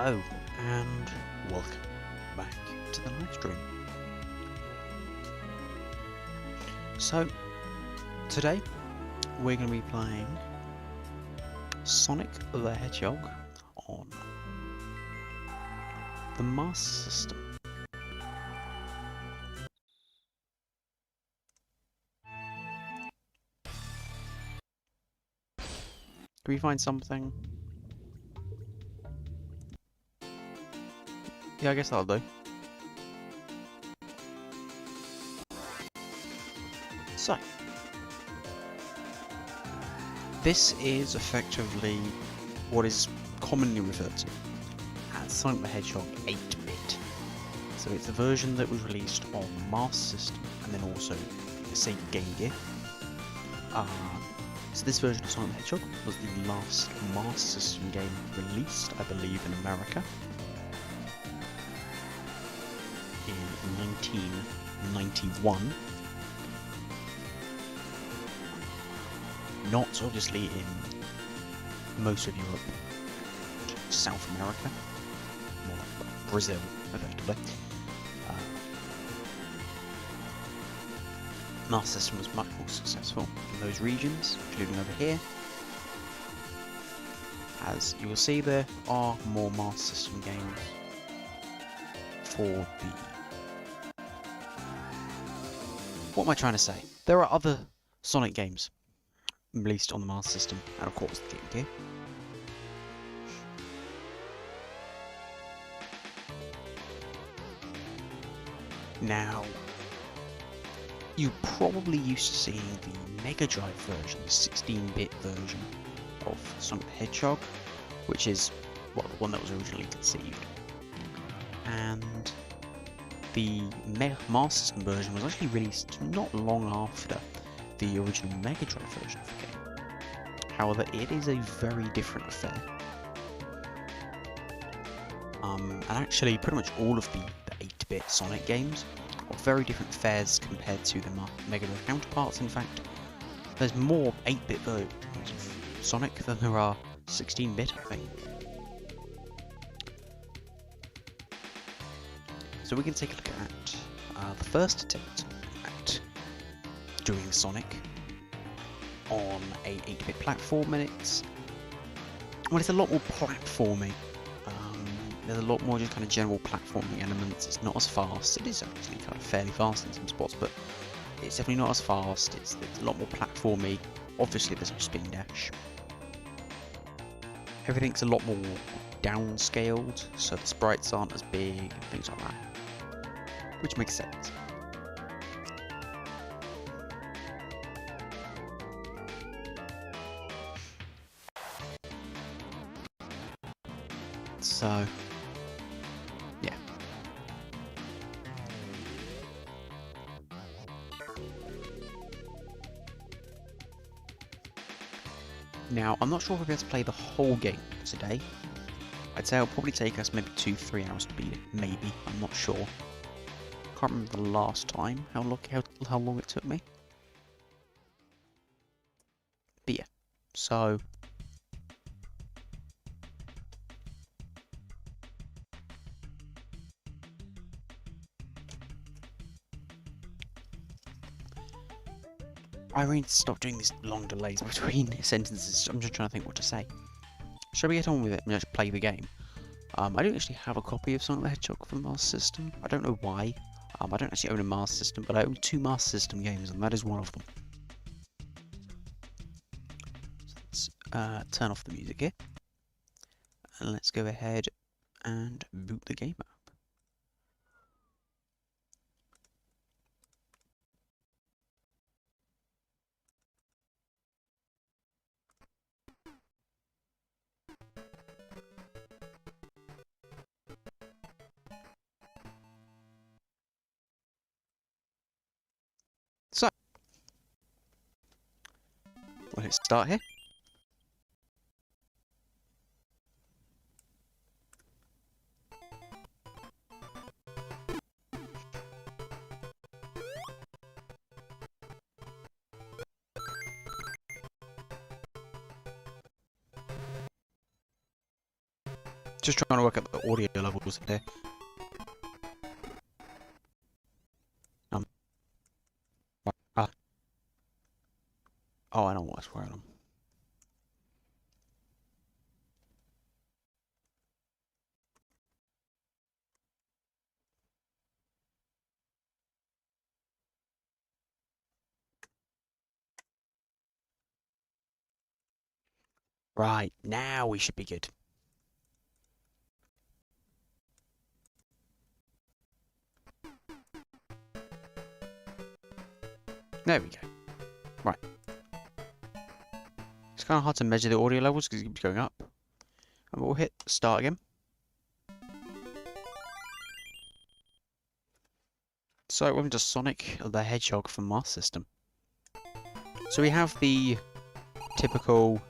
Hello and welcome back to the live stream. So today we're going to be playing Sonic the Hedgehog on the Master System. Can we find something? Yeah, I guess that'll do. So, this is effectively what is commonly referred to as Sonic the Hedgehog 8-bit. So it's the version that was released on the Master System and then also the Sega Game Gear. So this version of Sonic the Hedgehog was the last Master System game released, I believe, in America in 1991. Not obviously in most of Europe, South America, more like Brazil, effectively. Master System was much more successful in those regions, including over here. As you will see, there are more Master System games for the... What am I trying to say? There are other Sonic games released on the Master System, and of course the Game Gear. Now, you're probably used to seeing the Mega Drive version, the 16-bit version of Sonic the Hedgehog, which is, well, the one that was originally conceived. And the Master System version was actually released not long after the original Mega Drive version of the game. However, it is a very different affair. And actually, pretty much all of the 8-bit Sonic games are very different affairs compared to the Mega Drive counterparts. In fact, there's more 8-bit versions of Sonic than there are 16-bit, I think. So we can take a look at the first attempt at doing Sonic on a 8-bit platform, and it's a lot more platforming. There's a lot more just kind of general platforming elements. It's not as fast. It is actually kind of fairly fast in some spots, but it's definitely not as fast. It's a lot more platformy. Obviously, there's no spin dash. Everything's a lot more downscaled, so the sprites aren't as big and things like that, which makes sense. So, yeah. Now, I'm not sure if we'll be able to play the whole game today. I'd say it'll probably take us maybe 2-3 hours to beat it. Maybe. I'm not sure. Can't remember the last time how long it took me. But yeah. So... I need to stop doing these long delays between sentences. I'm just trying to think what to say. Shall we get on with it and just play the game? I don't actually have a copy of Sonic the Hedgehog for the Master System. I don't know why. I don't actually own a Master System, but I own 2 Master System games, and that is one of them. So let's turn off the music here. And let's go ahead and boot the game up. So, we'll hit start here. Just trying to work out the audio levels here. Oh, I know what's wearing them. Right, now we should be good. There we go. Right. It's kind of hard to measure the audio levels because it keeps going up. And we'll hit start again. So welcome to Sonic the Hedgehog from Master System. So we have the typical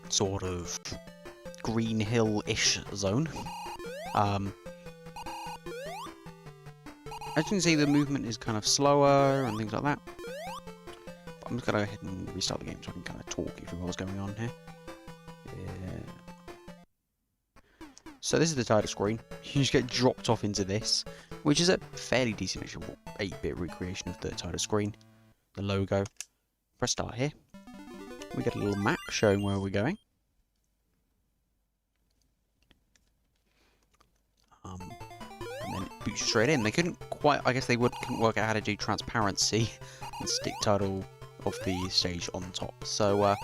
sort of Green Hill-ish zone. As you can see, the movement is kind of slower and things like that. But I'm just going to go ahead and restart the game so I can kind of talk you through what's going on here. Yeah. So this is the title screen. You just get dropped off into this, which is a fairly decent actual 8-bit recreation of the title screen. The logo. Press start here. We get a little map showing where we're going. And then it boots you straight in. They couldn't quite, I guess they couldn't work out how to do transparency and stick title of the stage on top. So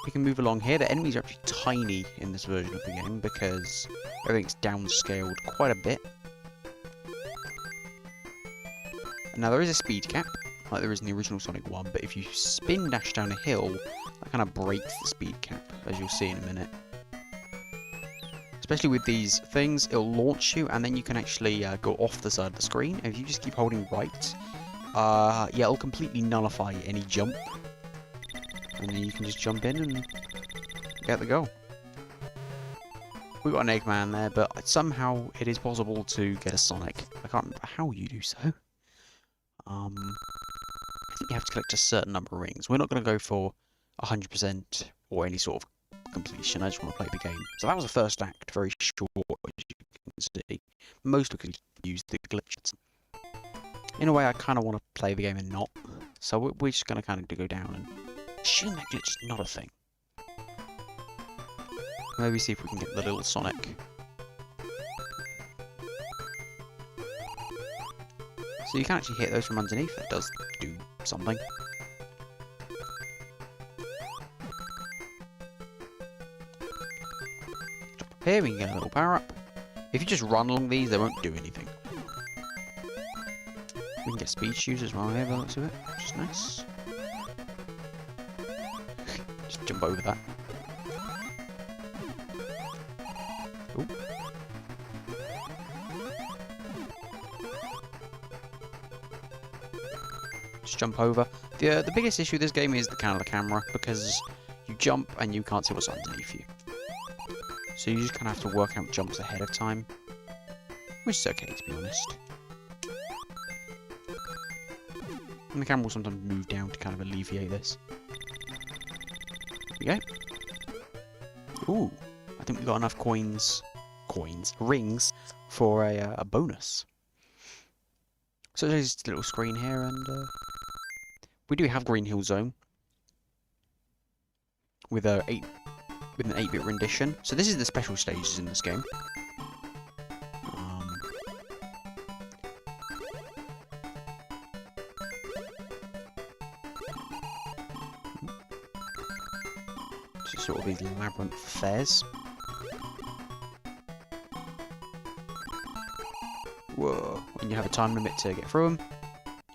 we can move along here. The enemies are actually tiny in this version of the game because everything's downscaled quite a bit. And now there is a speed cap, like there is in the original Sonic 1, but if you spin dash down a hill, that kind of breaks the speed cap, as you'll see in a minute. Especially with these things, it'll launch you, and then you can actually go off the side of the screen. And if you just keep holding right, yeah, it'll completely nullify any jump. And then you can just jump in and get the goal. We've got an Eggman there, but somehow it is possible to get a Sonic. I can't remember how you do so. I think you have to collect a certain number of rings. We're not going to go for 100% or any sort of completion. I just want to play the game. So that was the first act, very short, as you can see. Mostly because we used the glitches. In a way, I kind of want to play the game and not. So we're just going to kind of go down and assume that glitch is not a thing. Maybe see if we can get the little Sonic. So you can actually hit those from underneath. That does do something. Here we can get a little power up. If you just run along these, they won't do anything. We can get speed shoes as well here, by the looks of it, which is nice. Just jump over that. Ooh. Just jump over. The biggest issue with this game is the camera, because you jump and you can't see what's underneath you. So you just kind of have to work out jumps ahead of time, which is okay, to be honest. And the camera will sometimes move down to kind of alleviate this. There we go. Ooh, I think we got enough rings for a bonus. So there's just a little screen here, and we do have Green Hill Zone with an 8-bit rendition. So this is the special stages in this game. So sort of these labyrinth affairs. Whoa! And you have a time limit to get through them.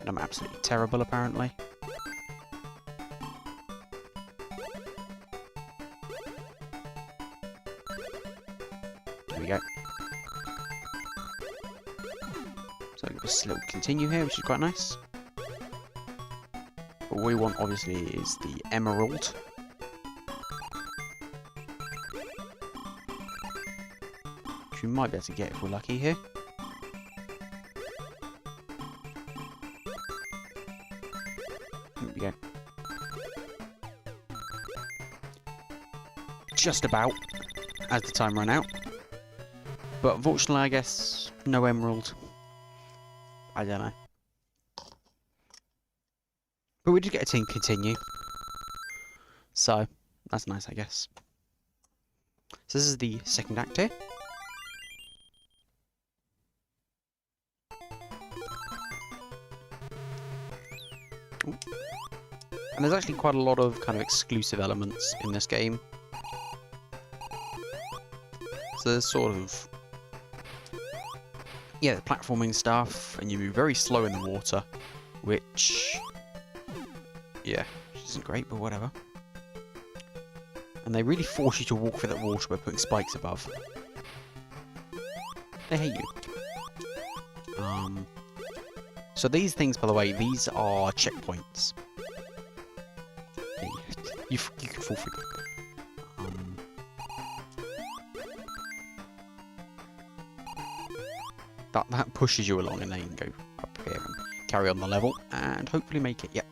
And I'm absolutely terrible, apparently. There we go. So this little continue here, which is quite nice. What we want, obviously, is the emerald. Which which we might be able to get if we're lucky here. Here we go. Just about, as the time ran out. But unfortunately, I guess, no emerald. I don't know. But we did get a team continue. So, that's nice, I guess. So this is the second act here. Ooh. And there's actually quite a lot of kind of exclusive elements in this game. So there's sort of... yeah, the platforming stuff, and you move very slow in the water, which... yeah, which isn't great, but whatever. And they really force you to walk through that water by putting spikes above. They hate you. So these things, by the way, these are checkpoints. Yeah, you can fall through. That pushes you along, and then you can go up here and carry on the level, and hopefully make it. Yep.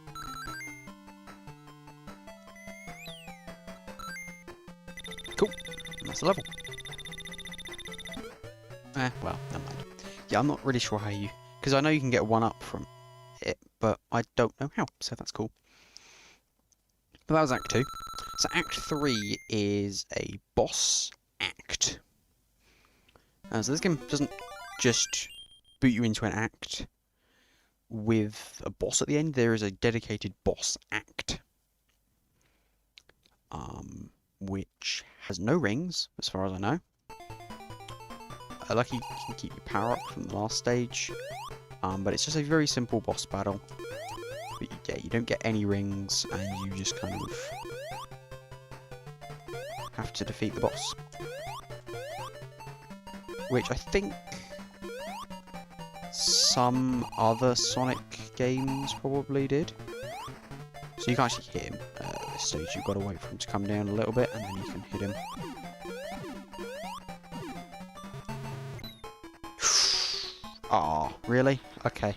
Cool. And that's the level. Well, never mind. Yeah, I'm not really sure how you... because I know you can get one up from it, but I don't know how, so that's cool. But that was Act 2. So Act 3 is a boss act. So this game doesn't just boot you into an act with a boss at the end. There is a dedicated boss act. Which has no rings, as far as I know. Lucky you can keep your power up from the last stage. But it's just a very simple boss battle. But yeah, you don't get any rings, and you just kind of have to defeat the boss. Which I think some other Sonic games probably did. So you can actually hit him at this stage. You've got to wait for him to come down a little bit, and then you can hit him. Ah, really? Okay.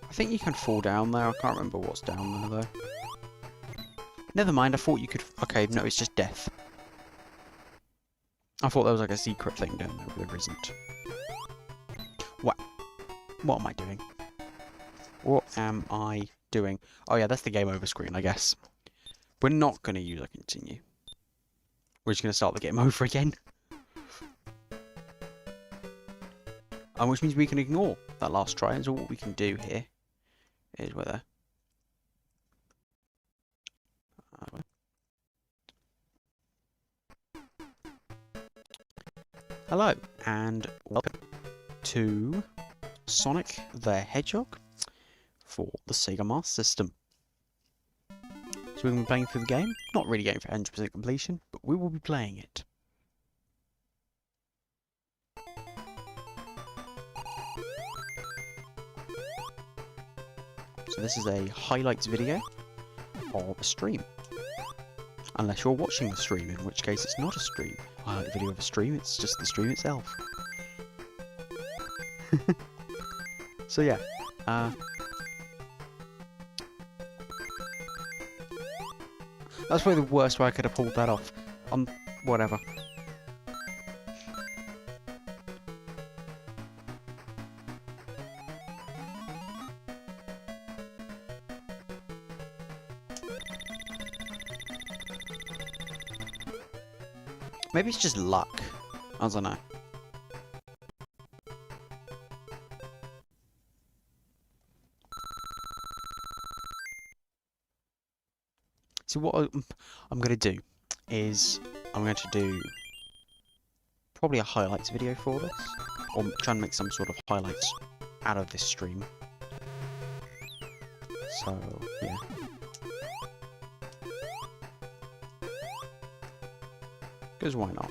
I think you can fall down there. I can't remember what's down there, though. Never mind, I thought you could... okay, no, it's just death. I thought there was like a secret thing down there, but there isn't. What am I doing? What am I doing? Oh yeah, that's the game over screen, I guess. We're not going to use a continue. We're just going to start the game over again. Which means we can ignore that last try. And so what we can do here is whether... hello, and welcome to Sonic the Hedgehog for the Sega Master System. So we're going to be playing through the game. Not really going for 100% completion, but we will be playing it. So this is a highlights video of a stream. Unless you're watching the stream, in which case it's not a stream. Highlight video of a stream, it's just the stream itself. So yeah, that's probably the worst way I could have pulled that off. Whatever. Maybe it's just luck. I don't know. So what I'm going to do is I'm going to do probably a highlights video for this, or try and make some sort of highlights out of this stream. So yeah. Because why not?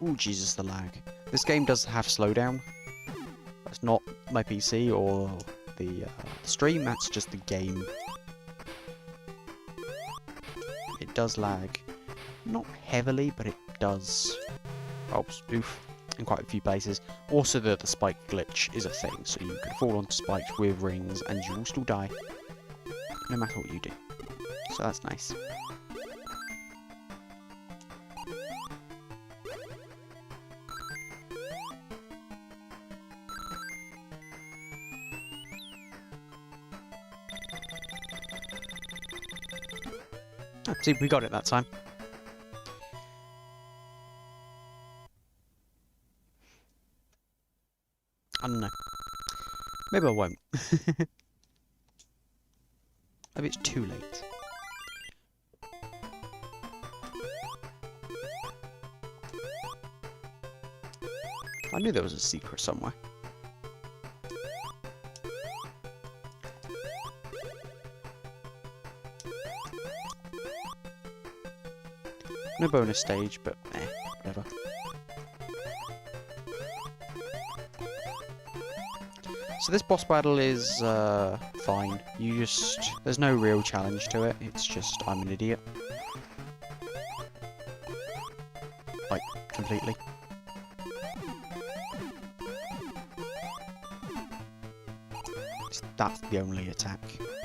Ooh, Jesus, the lag. This game does have slowdown. That's not my PC or the stream, that's just the game. It it does lag. Not heavily, but it does. Oh, oof. In quite a few places. Also, the spike glitch is a thing, so you can fall onto spikes with rings and you will still die. No matter what you do. So that's nice. Oh, see, we got it that time. I don't know. Maybe I won't. Maybe it's too late. I knew there was a secret somewhere. No bonus stage, but whatever. So this boss battle is fine. There's no real challenge to it. It's just I'm an idiot. Like, completely. That's the only attack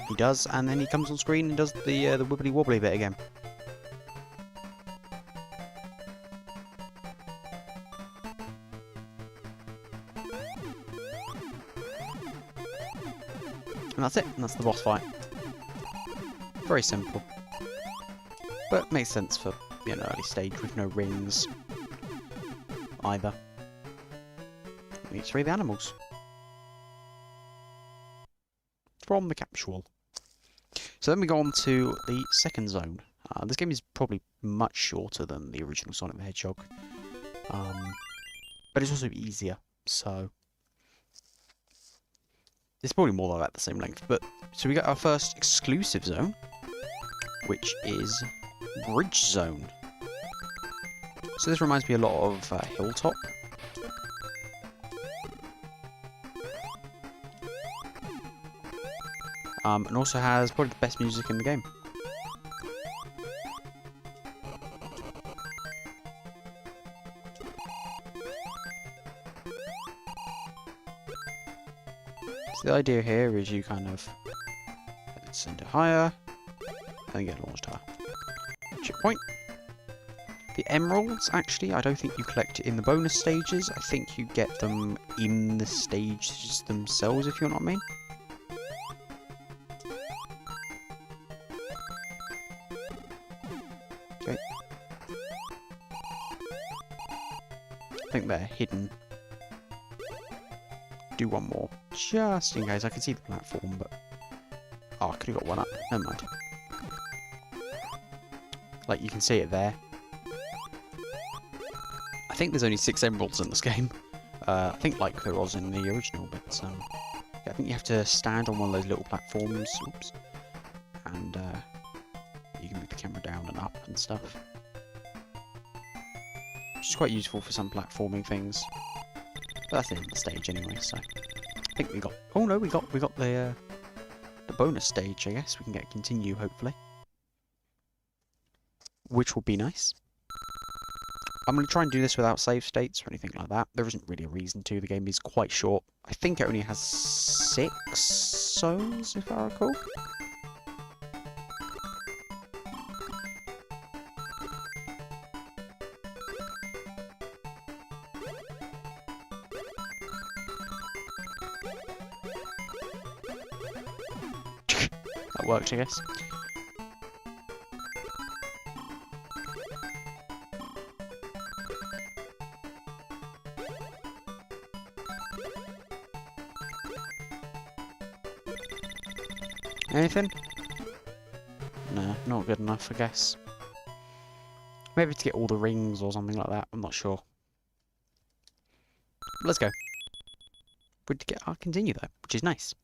he does, and then he comes on screen and does the wibbly wobbly bit again. And that's it, and that's the boss fight. Very simple. But makes sense for an early stage with no rings either. Let's read the animals. From the capsule. So then we go on to the second zone. This game is probably much shorter than the original Sonic the Hedgehog. But it's also easier, so it's probably more than about the same length. But so we got our first exclusive zone, which is Bridge Zone. So this reminds me a lot of Hilltop. And also has probably the best music in the game. So the idea here is you kind of send it higher, and get launched higher. Checkpoint. The emeralds, actually, I don't think you collect it in the bonus stages. I think you get them in the stages themselves, if you know what I mean. Okay. I think they're hidden. Do one more, just in case. I can see the platform, but oh, I could have got one up. Never mind. Like, you can see it there. I think there's only 6 emeralds in this game. I think like there was in the original, but yeah, I think you have to stand on one of those little platforms. Oops. And you can move the camera down and up and stuff. Which is quite useful for some platforming things. But that's the end of the stage anyway, so I think we got... Oh no, we got the bonus stage, I guess. We can get continue, hopefully. Which will be nice. I'm going to try and do this without save states or anything like that. There isn't really a reason to. The game is quite short. I think it only has 6 zones, if I recall. That worked, I guess. Anything? No, not good enough, I guess. Maybe to get all the rings or something like that. I'm not sure. Let's go. Good to get our continue though, which is nice.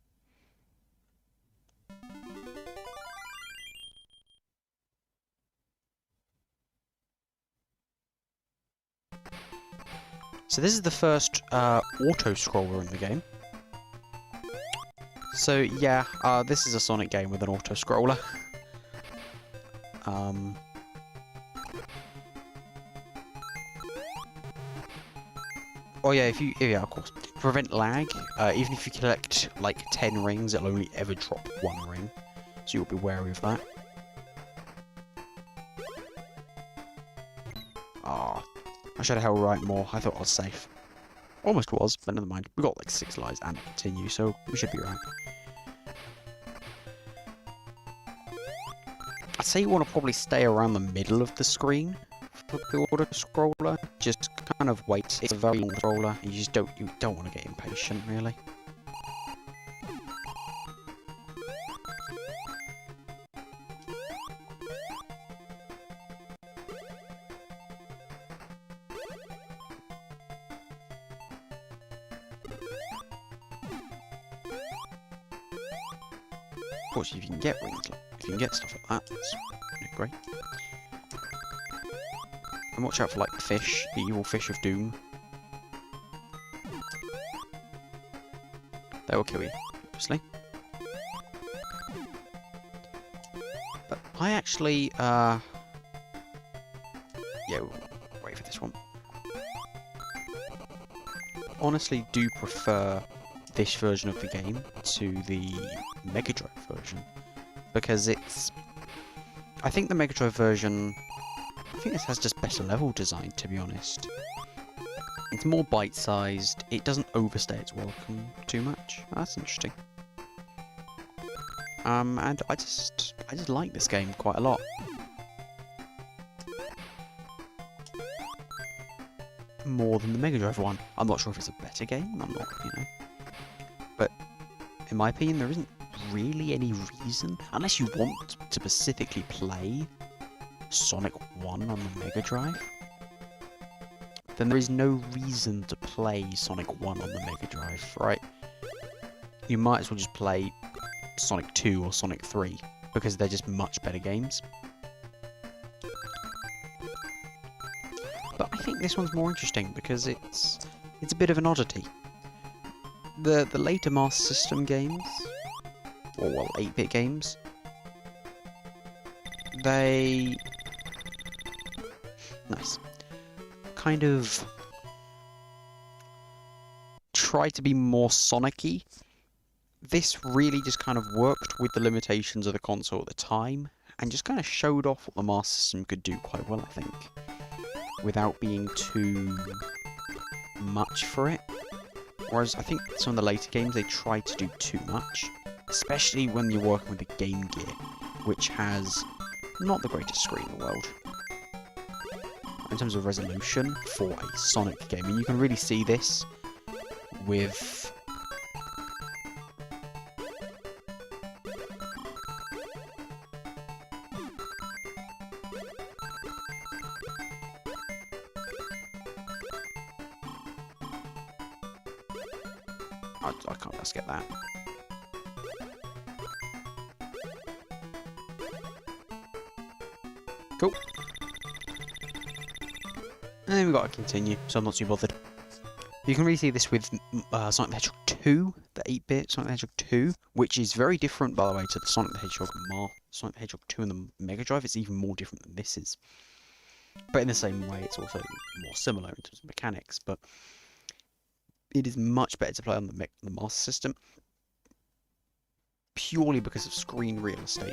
So this is the first auto-scroller in the game. So yeah, this is a Sonic game with an auto-scroller. Oh yeah, yeah, of course. To prevent lag, even if you collect like 10 rings, it'll only ever drop 1 ring. So you'll be wary of that. Ah, I should have held right more. I thought I was safe. Almost was, but never mind. We got like 6 lives and continue, so we should be right. I'd say you want to probably stay around the middle of the screen for the auto scroller. Just kind of wait. It's a very long scroller. You don't want to get impatient, really. Of course, if you can get rings, if you can get stuff like that, that's great. And watch out for like the fish, the evil fish of doom. They will kill you, obviously. But I actually, yeah, we'll wait for this one. Honestly, do prefer this version of the game to the Mega Drive version, because I think the Mega Drive version, I think this has just better level design, to be honest. It's more bite-sized, it doesn't overstay its welcome too much. That's interesting. And I just like this game quite a lot. More than the Mega Drive one. I'm not sure if it's a better game, I'm not, you know. But in my opinion, there isn't really any reason, unless you want to specifically play Sonic 1 on the Mega Drive, then there is no reason to play Sonic 1 on the Mega Drive, right? You might as well just play Sonic 2 or Sonic 3, because they're just much better games. But I think this one's more interesting because it's a bit of an oddity. The later Master System games, or well, 8-bit games, they kind of try to be more Sonic-y. This really just kind of worked with the limitations of the console at the time, and just kind of showed off what the Master System could do quite well, I think, without being too much for it. Whereas I think some of the later games, they try to do too much, especially when you're working with the Game Gear, which has not the greatest screen in the world in terms of resolution for a Sonic game. And you can really see this with I can't just get that. Cool. And then we've got to continue, so I'm not too bothered. You can really see this with Sonic the Hedgehog 2, the 8-bit Sonic the Hedgehog 2, which is very different, by the way, to the Sonic the Hedgehog Sonic the Hedgehog 2 and the Mega Drive. It's even more different than this is. But in the same way, it's also more similar in terms of mechanics, but it is much better to play on the Master System, purely because of screen real estate.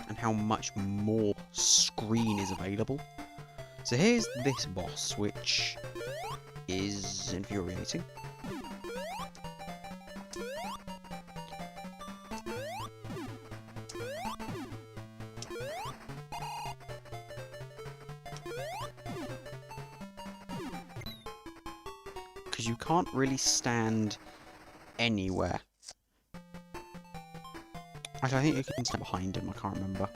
And how much more screen is available. So here's this boss, which is infuriating. Because you can't really stand anywhere. Actually, I think you can stand behind him, I can't remember.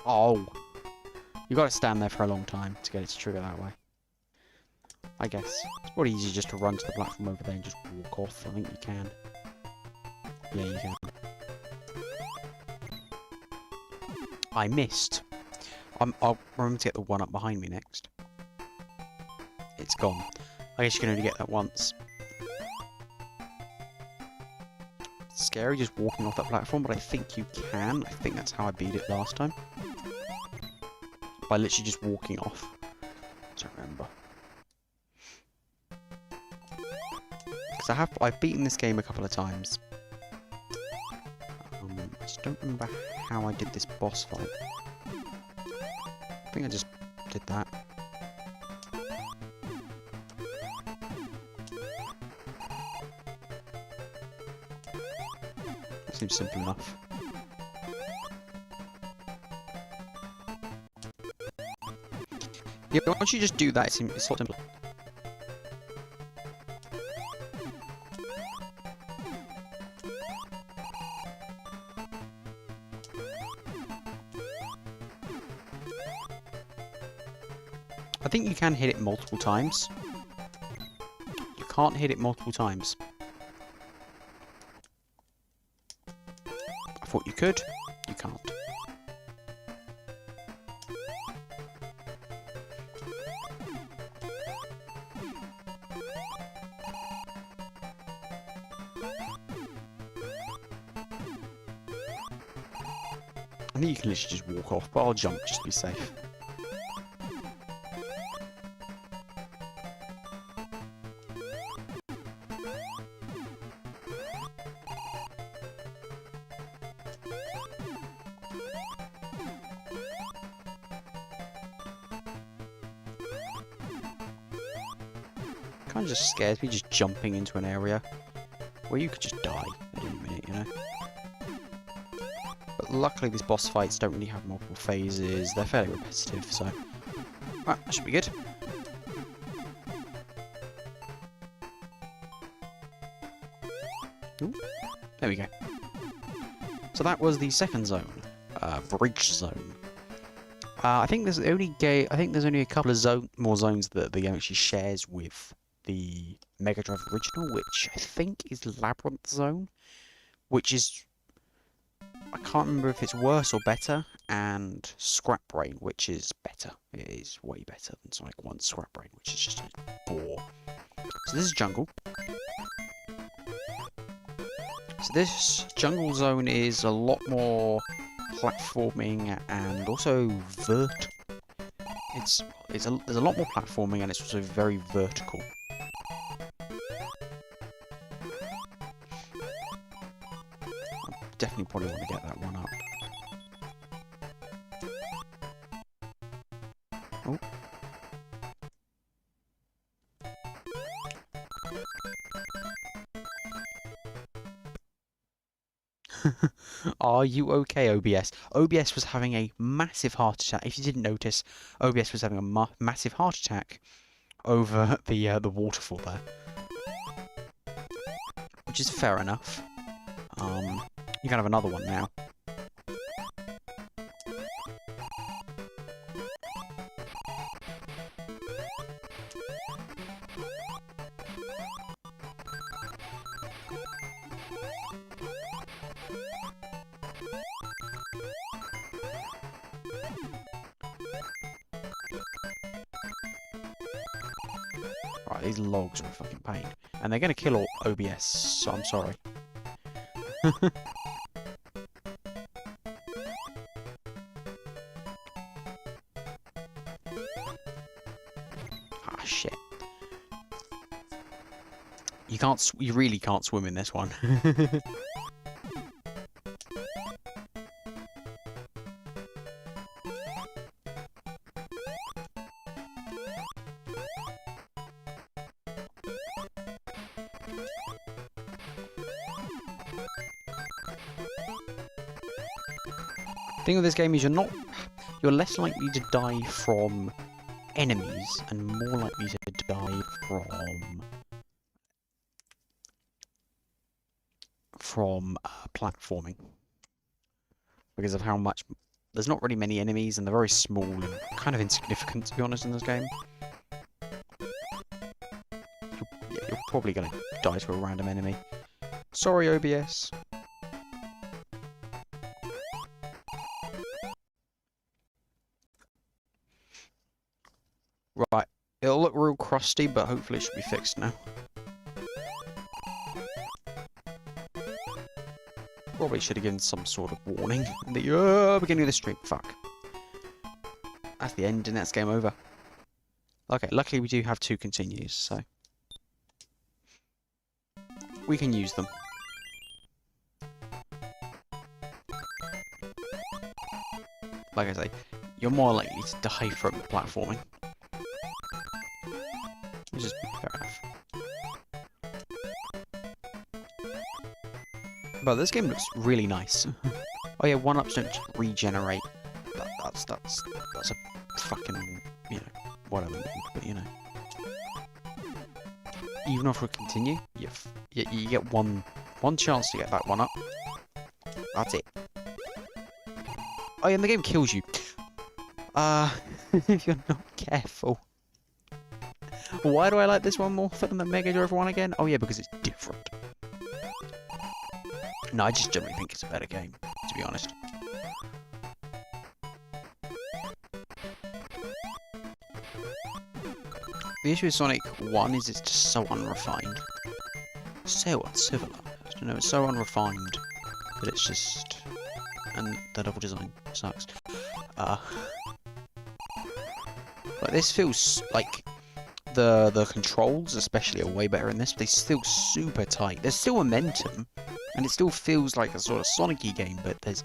Oh! You gotta stand there for a long time to get it to trigger that way. I guess. It's probably easier just to run to the platform over there and just walk off. I think you can. Yeah, you can. I missed. I'll remember to get the one up behind me next. It's gone. I guess you can only get that once. It's scary just walking off that platform, but I think you can. I think that's how I beat it last time. By literally just walking off. I don't remember. Because I've beaten this game a couple of times. I just don't remember how I did this boss fight. I think I just did that. That seems simple enough. Yeah, but once you just do that, it's sort of simple. I think you can hit it multiple times. You can't hit it multiple times. I thought you could. You can't. I think you can literally just walk off, but I'll jump just to be safe. Kind of just scares me just jumping into an area where you could just die at any minute, you know? But luckily these boss fights don't really have multiple phases, they're fairly repetitive, so... Right, that should be good. Ooh, there we go. So that was the second zone, Bridge Zone. I think there's only a couple of more zones that the game actually shares with the Mega Drive original, which I think is Labyrinth Zone, which is, I can't remember if it's worse or better, and Scrap Brain, which is better. It is way better than Sonic 1's Scrap Brain, which is just a bore. So this is Jungle. So this Jungle Zone is a lot more platforming and also there's a lot more platforming and it's also very vertical. I definitely probably want to get that one up. Oh. Are you okay, OBS? OBS was having a massive heart attack. If you didn't notice, OBS was having a massive heart attack over the waterfall there, which is fair enough. You can have another one now. Right, these logs are a fucking pain. And they're going to kill all OBS, so I'm sorry. Ah, shit. You really can't swim in this one. The thing with this game is you're less likely to die from enemies and more likely to die from platforming, because of how much there's not really many enemies and they're very small and kind of insignificant, to be honest, in this game. You're probably gonna die to a random enemy. Sorry, OBS. Right, It'll look real crusty, but hopefully it should be fixed now. Probably should have given some sort of warning at the beginning of the stream. Fuck. That's the end, and that's game over. Okay, luckily we do have 2 continues, so we can use them. Like I say, you're more likely to die from the platforming. Which is fair enough. But this game looks really nice. Oh yeah, 1-ups don't regenerate. That's a fucking, you know, whatever, but you know. Even after we continue, you get one chance to get that 1-up. That's it. Oh yeah, and the game kills you. If you're not careful. Why do I like this one more than the Mega Drive one again? Oh yeah, because it's different. No, I just generally think it's a better game, to be honest. The issue with Sonic 1 is it's just so unrefined. So uncivilized. You know, it's so unrefined that it's just... And the level design sucks. But this feels like the controls especially are way better in this, but they feel super tight. There's still momentum, and it still feels like a sort of Sonic-y game, but there's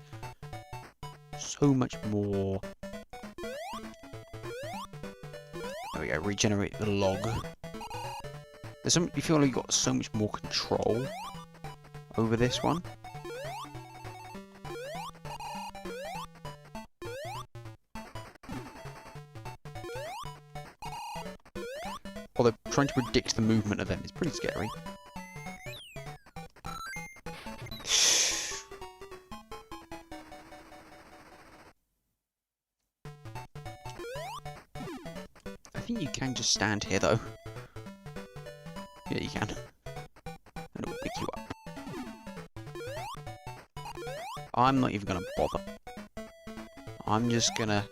so much more... There we go, regenerate the log. There's some, you feel like you've got so much more control over this one. Although trying to predict the movement of them is pretty scary. I think you can just stand here though. Yeah, you can. And it will pick you up. I'm not even gonna bother. I'm just gonna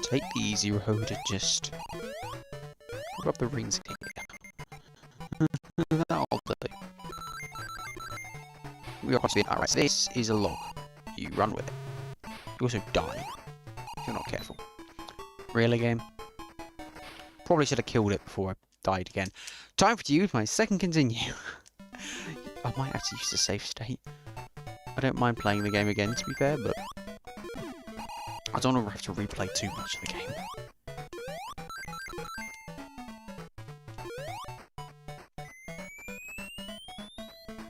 take the easy road and just grab the rings here. That'll do. We are crossing. Alright, so this is a log. You run with it. You also die if you're not careful. Really, game? Probably should have killed it before I died again. Time for to use my second continue. I might have to use the safe state. I don't mind playing the game again, to be fair, but I don't want to have to replay too much of the game.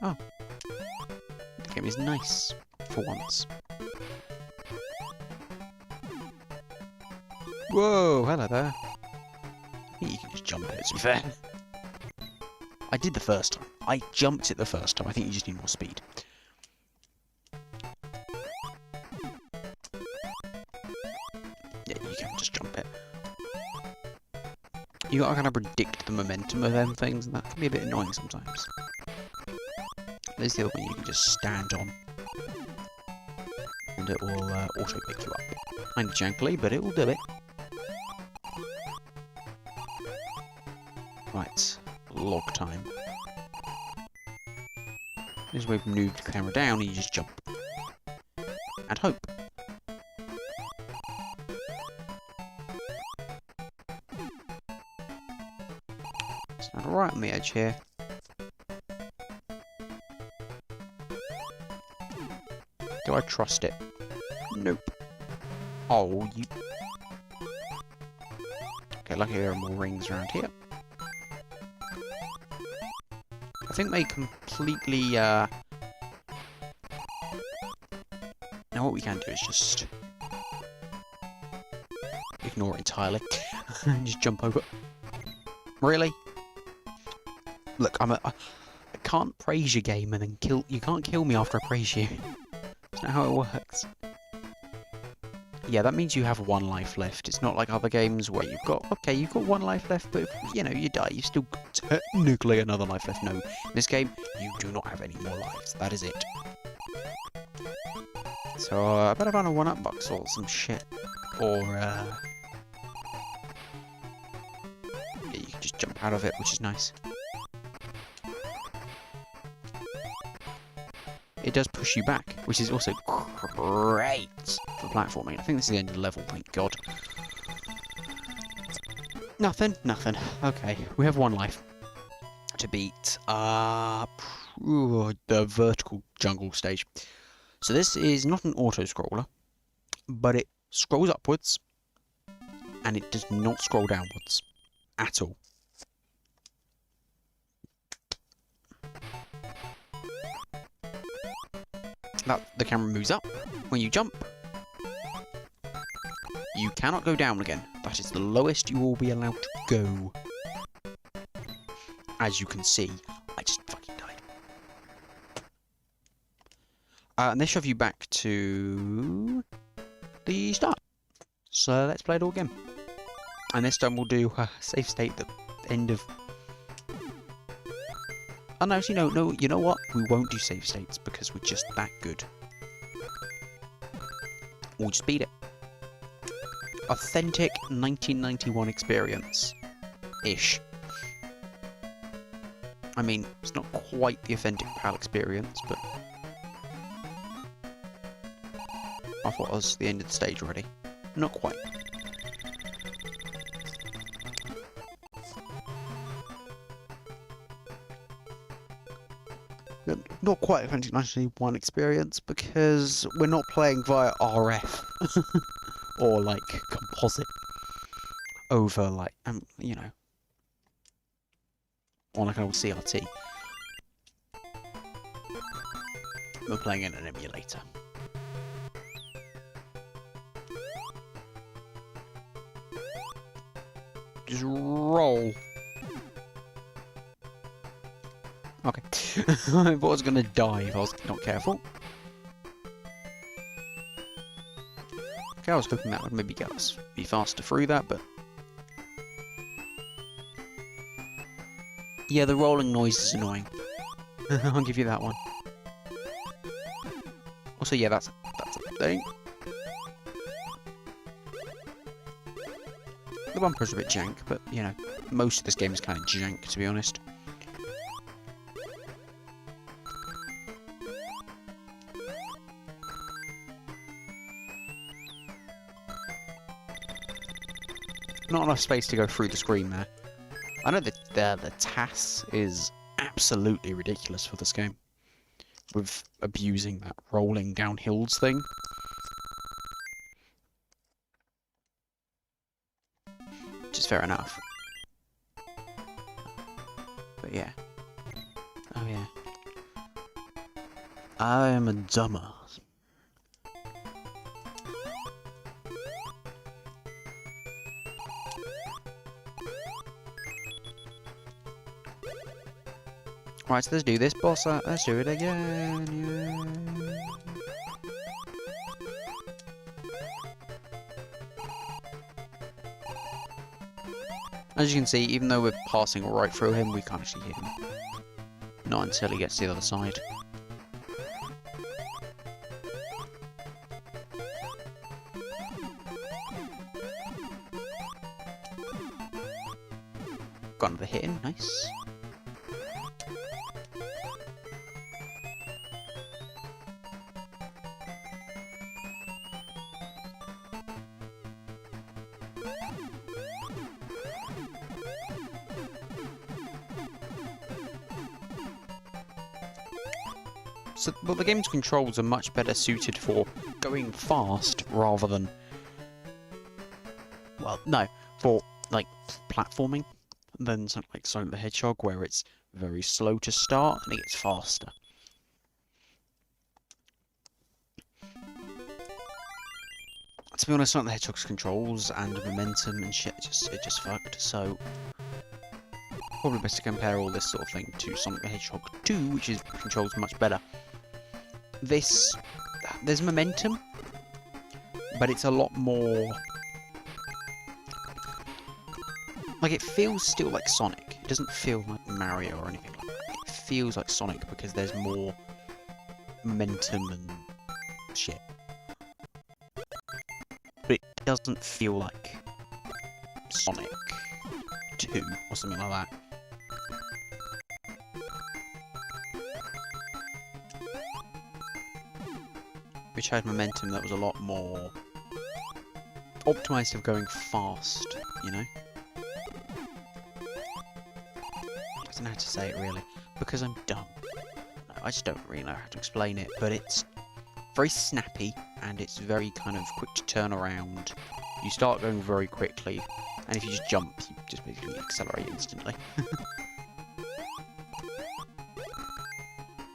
Oh. The game is nice, for once. Whoa, hello there. I think you can just jump it, to be fair. I did the first time. I jumped it the first time. I think you just need more speed. Yeah, you can just jump it. You gotta kind of predict the momentum of them things, and that can be a bit annoying sometimes. There's the other one you can just stand on. And it will auto pick you up. Kinda jankily, but it will do it. Right, log time. This is where we've moved the camera down and you just jump. And hope. Stand right on the edge here. Do I trust it? Nope. Oh, you... Okay, luckily there are more rings around here. I think they completely, Now what we can do is just ignore it entirely and just jump over. Really? Look, I can't praise your game and then kill. You can't kill me after I praise you. That's not how it works. Yeah, that means you have 1 life left. It's not like other games where you've got, okay, you've got 1 life left, but if, you know, you die, you've still got technically another life left. No, in this game, you do not have any more lives. That is it. So, I better find a 1-up box or some shit. Or, yeah, out of it, which is nice. It does push you back, which is also great for platforming. I think this is the end of the level, thank God. Nothing, nothing. Okay, we have one life to beat the vertical jungle stage. So this is not an auto-scroller, but it scrolls upwards, and it does not scroll downwards at all. The camera moves up when you jump. You cannot go down again. That is the lowest you will be allowed to go. As you can see, I just fucking died. And they shove you back to the start. So let's play it all again. And this time we'll do a save state at the end of... Oh no, actually no, you know what? We won't do save states because we're just that good. We'll just beat it. Authentic 1991 experience-ish. I mean, it's not quite the authentic PAL experience, but... I thought it was the end of the stage already. Not quite. Not quite authentic 1991 experience, because we're not playing via RF. Or, like, composite. Over, like, you know... on like an old CRT. We're playing in an emulator. Just roll. Okay. I thought I was going to die if I was not careful. Okay, I was hoping that would maybe get us be faster through that, but... yeah, the rolling noise is annoying. I'll give you that one. Also, yeah, that's a thing. The bumper's a bit jank, but, you know, most of this game is kind of jank, to be honest. Not enough space to go through the screen there. I know that the TAS is absolutely ridiculous for this game. With abusing that rolling down hills thing. Which is fair enough. But yeah. Oh yeah. I am a dumbass. Right, so let's do this boss. Let's do it again. Yeah. As you can see, even though we're passing right through him, we can't actually hit him. Not until he gets to the other side. Got another hit in, nice. So, well, the game's controls are much better suited for going fast rather than... well, no, for, like, platforming than something like Sonic the Hedgehog, where it's very slow to start and it gets faster. To be honest, Sonic the Hedgehog's controls and momentum and shit, it just fucked, so... probably best to compare all this sort of thing to Sonic the Hedgehog 2, which is controls much better. There's momentum, but it's a lot more... like, it feels still like Sonic. It doesn't feel like Mario or anything like that. It feels like Sonic because there's more momentum and shit. But it doesn't feel like Sonic. 2 or something like that. Which had momentum that was a lot more optimized of going fast, you know? I don't know how to say it really, because I'm dumb. No, I just don't really know how to explain it, but it's very snappy, and it's very kind of quick to turn around. You start going very quickly, and if you just jump, you just basically accelerate instantly.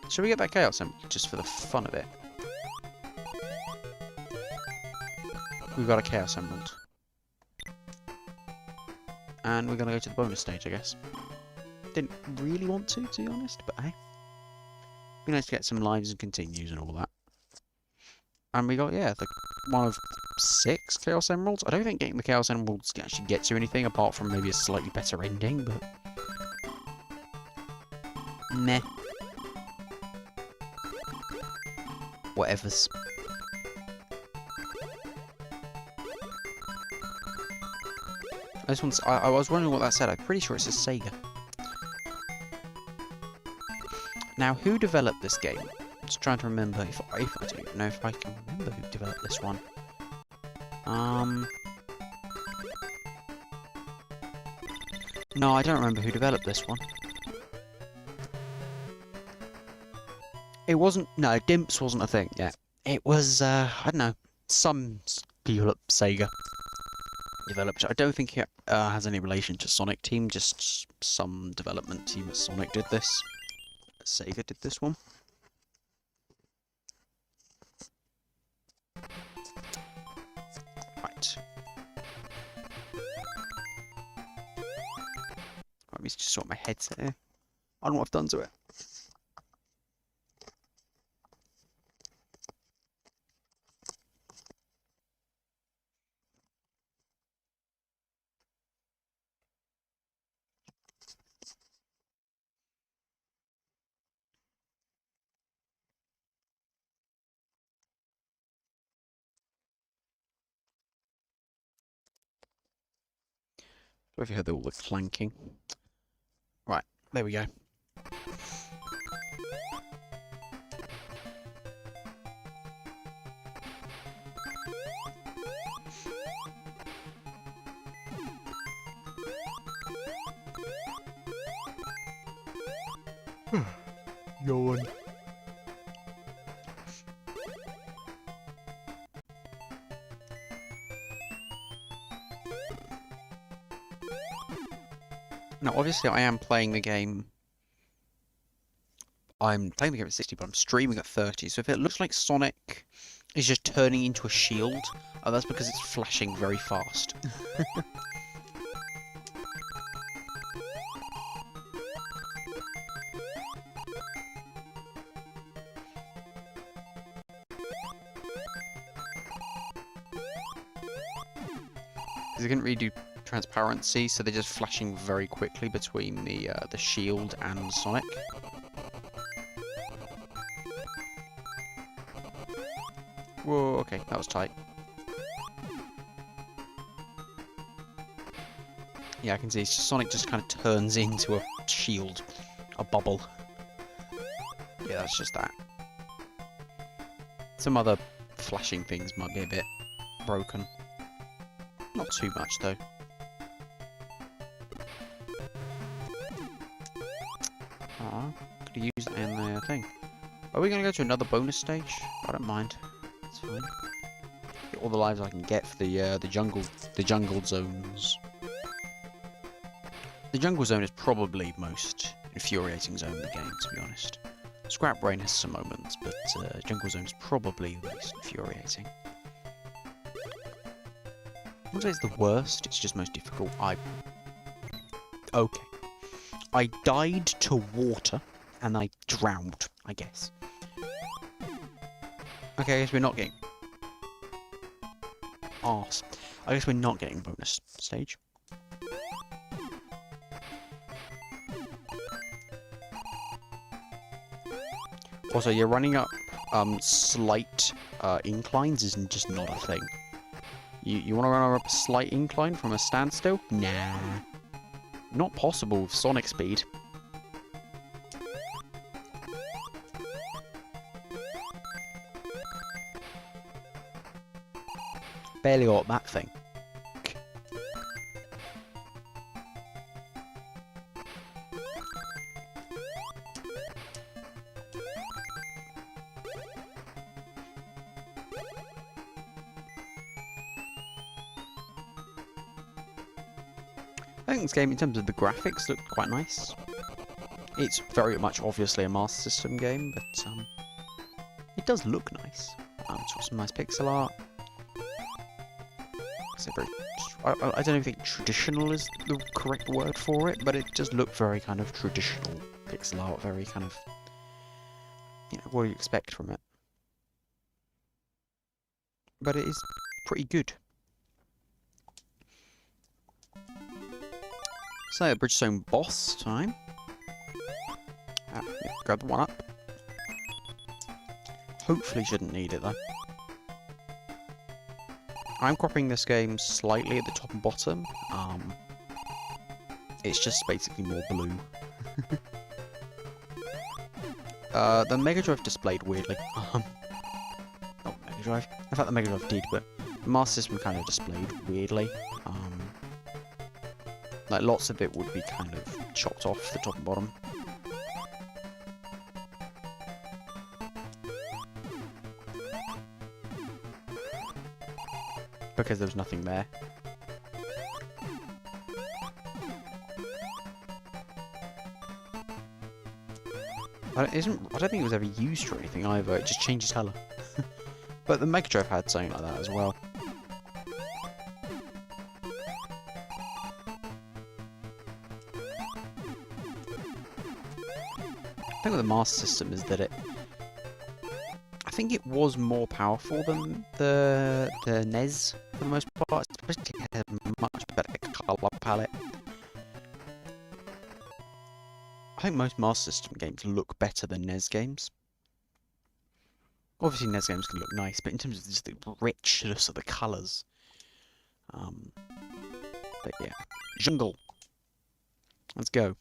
Shall we get that Chaos Emerald just for the fun of it? We've got a Chaos Emerald. And we're going to go to the bonus stage, I guess. Didn't really want to be honest, but hey. Be nice to get some lives and continues and all that. And we got, yeah, one of 6 Chaos Emeralds. I don't think getting the Chaos Emeralds actually gets you anything, apart from maybe a slightly better ending, but... meh. Whatevers. This one's... I was wondering what that said. I'm pretty sure it says Sega. Now, who developed this game? I'm just trying to remember if I don't even know if I can remember who developed this one. No, I don't remember who developed this one. It wasn't... No, Dimps wasn't a thing, yeah. It was, I don't know, some people at Sega developed it. I don't think it has any relation to Sonic Team, just some development team at Sonic did this. Sega did this one. Right. Let me just sort my headset here. I don't know what I've done to it. Have you heard all the clanking? Right, there we go. Yawn. Now, obviously, I am playing the game. I'm playing the game at 60, but I'm streaming at 30. So if it looks like Sonic is just turning into a shield, that's because it's flashing very fast. They couldn't really do transparency, so they're just flashing very quickly between the shield and Sonic. Whoa, okay, that was tight. Yeah, I can see Sonic just kind of turns into a shield, a bubble. Yeah, that's just that. Some other flashing things might be a bit broken. Not too much, though. Aw, could have used that in the thing. Are we going to go to another bonus stage? I don't mind. It's fine. Get all the lives I can get for the jungle zones. The jungle zone is probably the most infuriating zone in the game, to be honest. Scrap Brain has some moments, but jungle zone is probably the most infuriating. I wouldn't say it's the worst, it's just most difficult. Okay. I died to water, and I drowned, I guess. Okay, I guess we're not getting... arse. I guess we're not getting bonus stage. Also, you're running up slight inclines is just not a thing. You want to run up a slight incline from a standstill? Nah. not possible with Sonic speed. Barely got that thing. I think this game, in terms of the graphics, looked quite nice. It's very much obviously a Master System game, but it does look nice. It's got some nice pixel art. I don't even think traditional is the correct word for it, but it does look very kind of traditional pixel art, very kind of, you know, what do you expect from it? But it is pretty good. So, Bridgestone boss time. Yeah, grab the one up. Hopefully shouldn't need it though. I'm cropping this game slightly at the top and bottom. It's just basically more blue. The Mega Drive displayed weirdly. Not Mega Drive. In fact, the Mega Drive did, but the Master System kind of displayed weirdly. Like lots of it would be kind of chopped off the top and bottom. Because there was nothing there. I don't think it was ever used for anything either, it just changes colour. But the Mega Drive had something like that as well. The thing with the Master System is that I think it was more powerful than the NES for the most part, especially it had a much better colour palette. I think most Master System games look better than NES games. Obviously NES games can look nice, but in terms of just the richness of the colours. But yeah. Jungle. Let's go.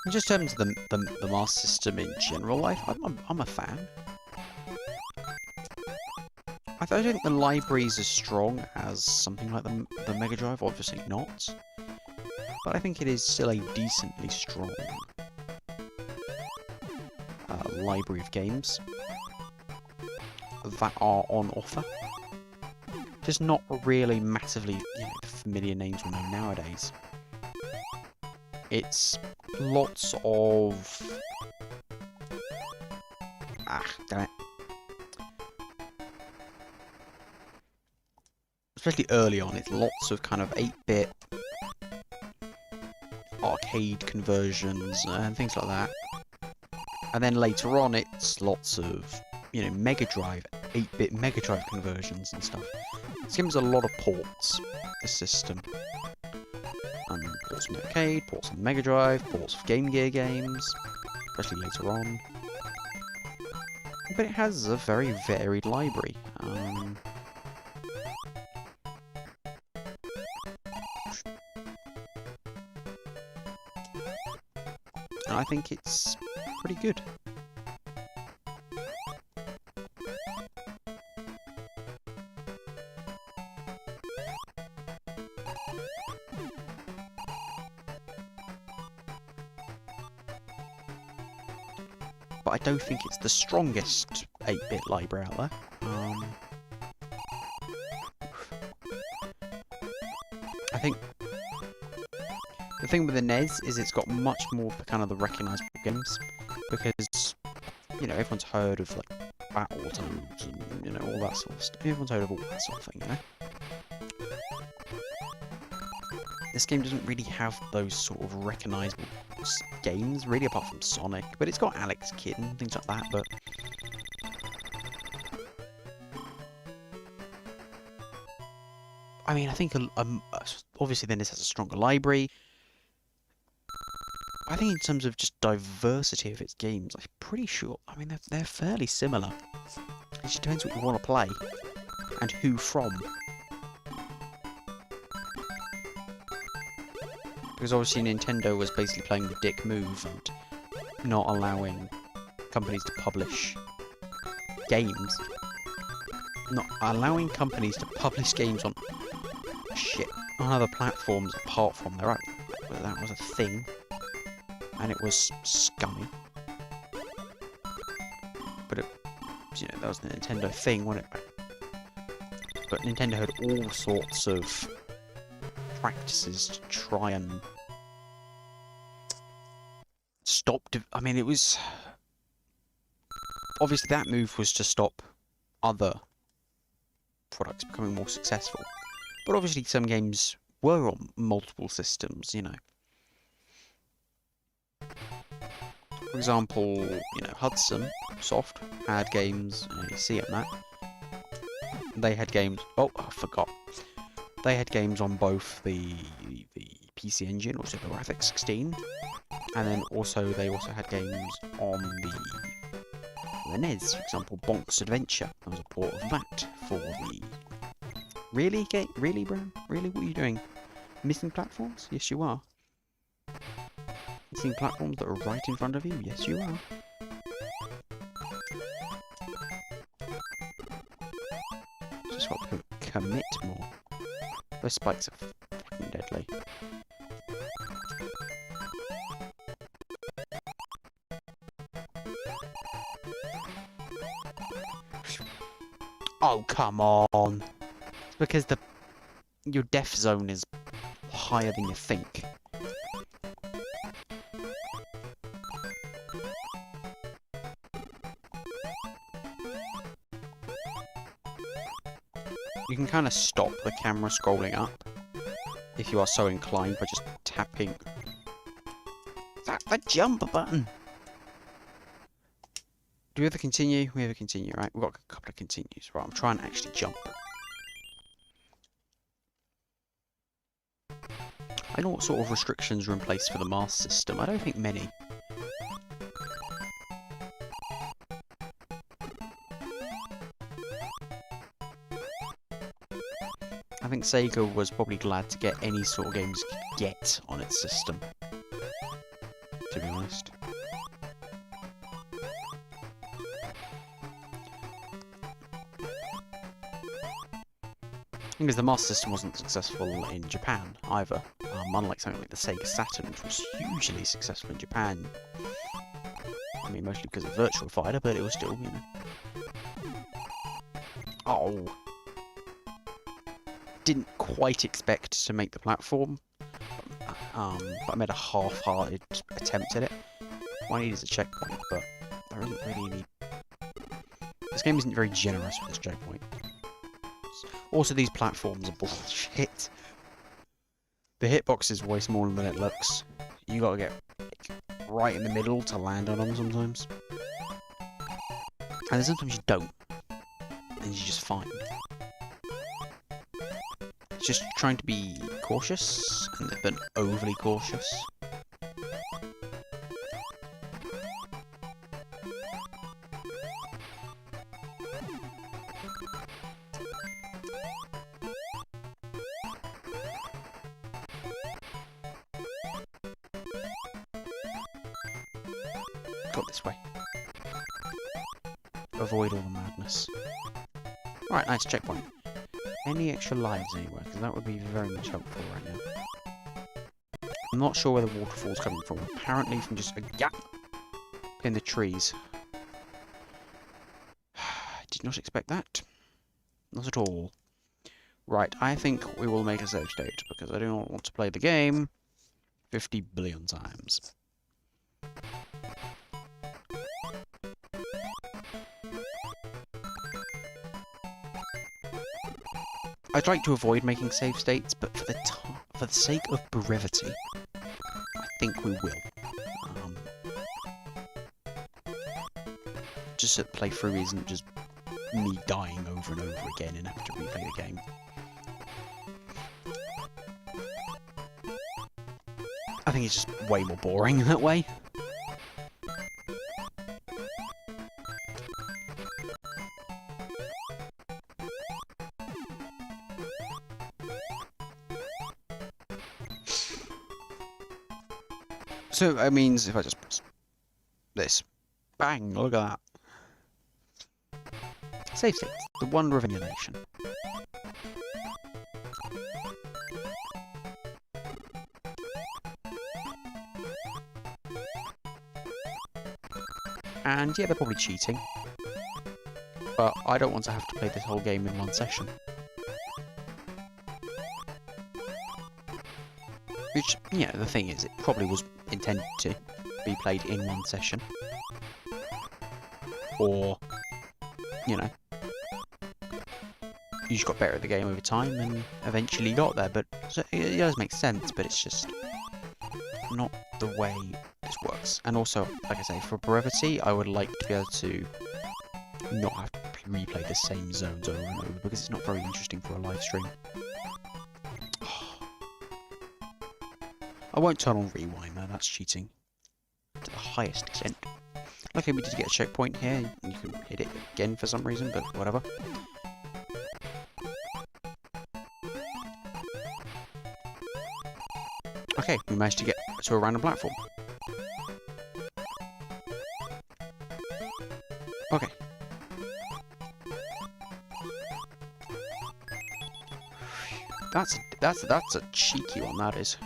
In just terms of the Master System in general, I'm a fan. I don't think the library is as strong as something like the Mega Drive, obviously not. But I think it is still a decently strong library of games that are on offer. Just not really massively, you know, familiar names we know nowadays. It's lots of... damn it. Especially early on, it's lots of kind of 8-bit arcade conversions and things like that. And then later on, it's lots of, you know, Mega Drive, 8-bit Mega Drive conversions and stuff. This game has a lot of ports, this system. Ports from the arcade, ports from the Mega Drive, ports of Game Gear games, especially later on. But it has a very varied library. And I think it's pretty good. But I don't think it's the strongest 8-bit library out there. I think the thing with the NES is it's got much more of kind of the recognisable games, because, you know, everyone's heard of like Battletoads and, you know, all that sort of stuff. Everyone's heard of all that sort of thing, you know. This game doesn't really have those sort of recognisable games, really, apart from Sonic. But it's got Alex Kidd and things like that, but... I mean, I think, obviously then this has a stronger library. I think in terms of just diversity of its games, I'm pretty sure, I mean, they're fairly similar. It just depends what you want to play, and who from. Because obviously Nintendo was basically playing the dick move and not allowing companies to publish games. Not allowing companies to publish games on other platforms apart from their own. That was a thing. And it was scummy. But that was the Nintendo thing, wasn't it? But Nintendo had all sorts of practices to try and stop. I mean, it was obviously that move was to stop other products becoming more successful. But obviously, some games were on multiple systems. For example, Hudson Soft had games. You see it on that. They had games. Oh, I forgot. They had games on both the PC Engine, also the Graphics 16, and then they also had games on the NES. For example, Bonk's Adventure. There was a port of that for the. Really, really, Brown? Really, what are you doing? Missing platforms? Yes, you are. Missing platforms that are right in front of you? Yes, you are. Just got to commit more. Those spikes are fucking deadly. Oh, come on. It's because your death zone is higher than you think. You can kind of stop the camera scrolling up if you are so inclined by just tapping the jump button. Do we have a continue? We have a continue, right? We've got a couple of continues. Right, I'm trying to actually jump. I know what sort of restrictions are in place for the Master System. I don't think many. I think Sega was probably glad to get any sort of games it could get on its system, to be honest. Because the Master System wasn't successful in Japan either, unlike something like the Sega Saturn, which was hugely successful in Japan. I mean, mostly because of Virtua Fighter, but it was still, Oh! Didn't quite expect to make the platform, but I made a half-hearted attempt at it. What I need is a checkpoint, but there isn't really any. This game isn't very generous with this checkpoint. Also, these platforms are bullshit. The hitbox is way smaller than it looks. You gotta get right in the middle to land on them sometimes. And then sometimes you don't. And you're just fine. It's just trying to be cautious, but overly cautious. Go this way. Avoid all the madness. Right, nice checkpoint. Any extra lives anywhere? Because that would be very much helpful right now. I'm not sure where the waterfall's coming from. Apparently from just a gap in the trees. Did not expect that. Not at all. Right, I think we will make a save state, because I do not want to play the game 50 billion times. I'd like to avoid making save states, but for the sake of brevity, I think we will. Just so the playthrough isn't just me dying over and over again and having to replay the game. I think it's just way more boring that way. So that means if I just press this, bang, look at that. Save states, the wonder of emulation. And yeah, they're probably cheating. But I don't want to have to play this whole game in one session. Which, yeah, the thing is, it probably was intended to be played in one session. Or, you know, you just got better at the game over time and eventually got there. But so it does make sense, but it's just not the way this works. And also, like I say, for brevity, I would like to be able to not have to replay the same zones over and over, because it's not very interesting for a live stream. I won't turn on rewind though, that's cheating to the highest extent. Okay, we did get a checkpoint here, you can hit it again for some reason, but whatever. Okay, we managed to get to a random platform. Okay. That's a cheeky one, that is.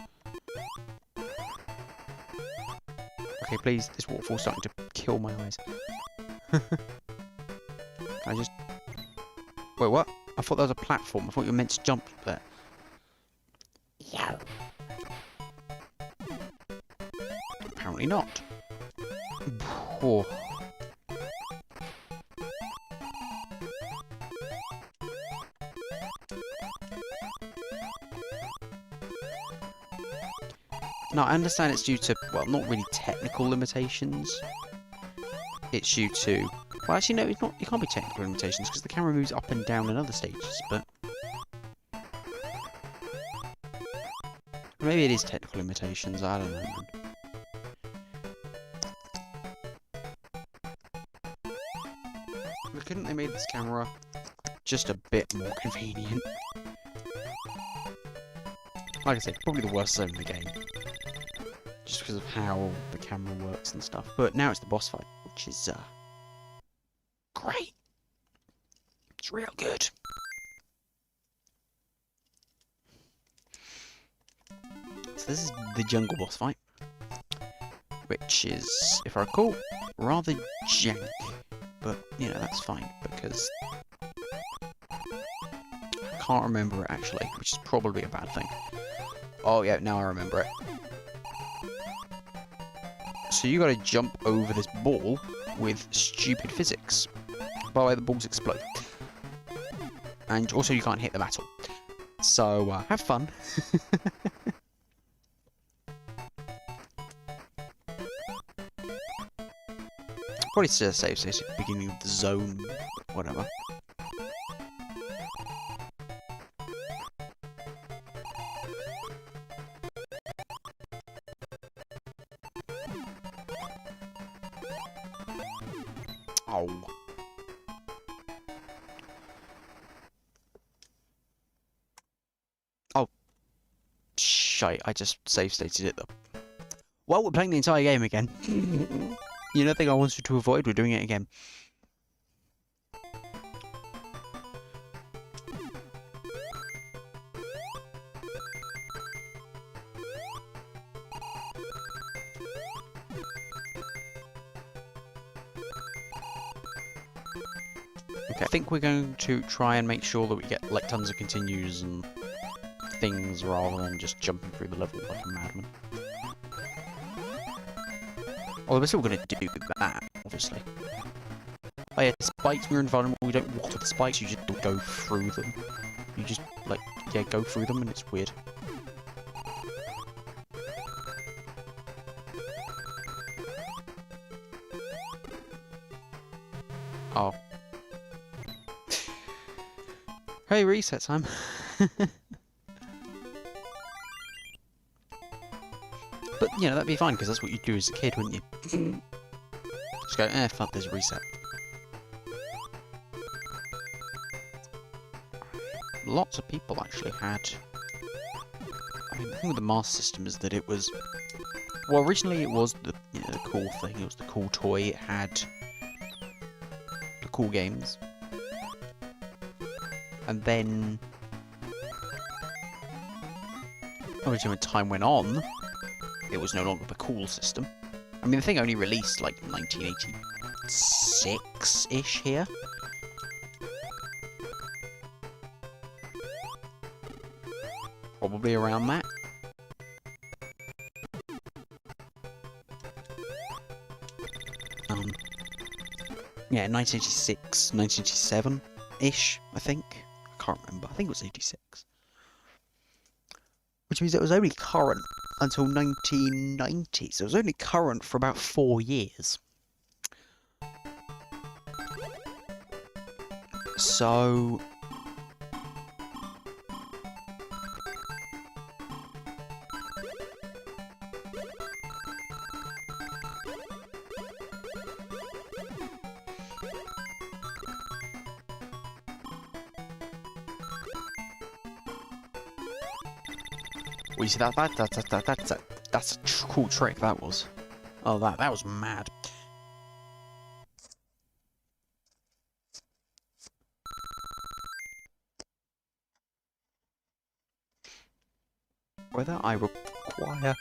Okay, please, this waterfall's starting to kill my eyes. I just... Wait, what? I thought that was a platform. I thought you were meant to jump there. Yeah. Apparently not. Oh. Now, I understand it's due to, well, not really technical limitations. It's due to... Well, actually, no, it's not. It can't be technical limitations, because the camera moves up and down in other stages, but... Maybe it is technical limitations, I don't know, man. But couldn't they make this camera just a bit more convenient? Like I said, probably the worst zone in the game. Just because of how the camera works and stuff. But now it's the boss fight, which is, great! It's real good. So this is the jungle boss fight. Which is, if I recall, rather jank. But, you know, that's fine, because I can't remember it actually, which is probably a bad thing. Oh yeah, now I remember it. So you gotta jump over this ball with stupid physics. By the way, the balls explode. And also you can't hit them at all. So, have fun. Probably still a save station at the beginning of the zone, whatever. Oh. Oh. Shite, I just save stated it though. Well, we're playing the entire game again. You know, thing I wanted to avoid, we're doing it again. Okay, I think we're going to try and make sure that we get like tons of continues and things rather than just jumping through the level like a madman. Although we're still going to do that, obviously. Oh yeah, spikes, we're invulnerable, we don't water the spikes, you just go through them. You just, like, yeah, go through them and it's weird. Oh. Hey, reset time. But, you know, that'd be fine, because that's what you'd do as a kid, wouldn't you? Just go, fuck, there's a reset. Lots of people actually had... I mean, the thing with the master system is that it was Well, originally it was the cool thing. It was the cool toy. It had the cool games, and then obviously when time went on, it was no longer the cool system. I mean, the thing only released like 1986-ish here. Probably around that. Yeah, 1986, 1987-ish, I think. I can't remember. I think it was 86. Which means it was only current until 1990. So it was only current for about 4 years. So... Well, you see, that's a cool trick, that was. Oh, that was mad. Whether I require a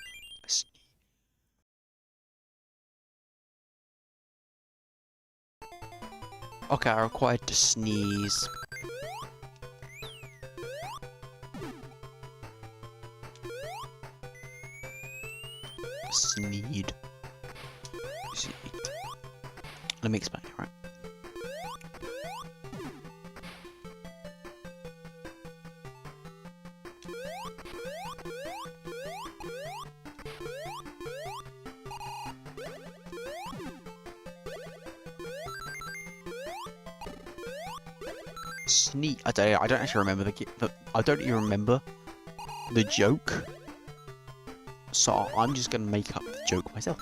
Okay, I required to sneeze. Sneed. Let me explain, right? Sneak. I don't actually remember I don't even remember the joke. So I'm just gonna make up the joke myself.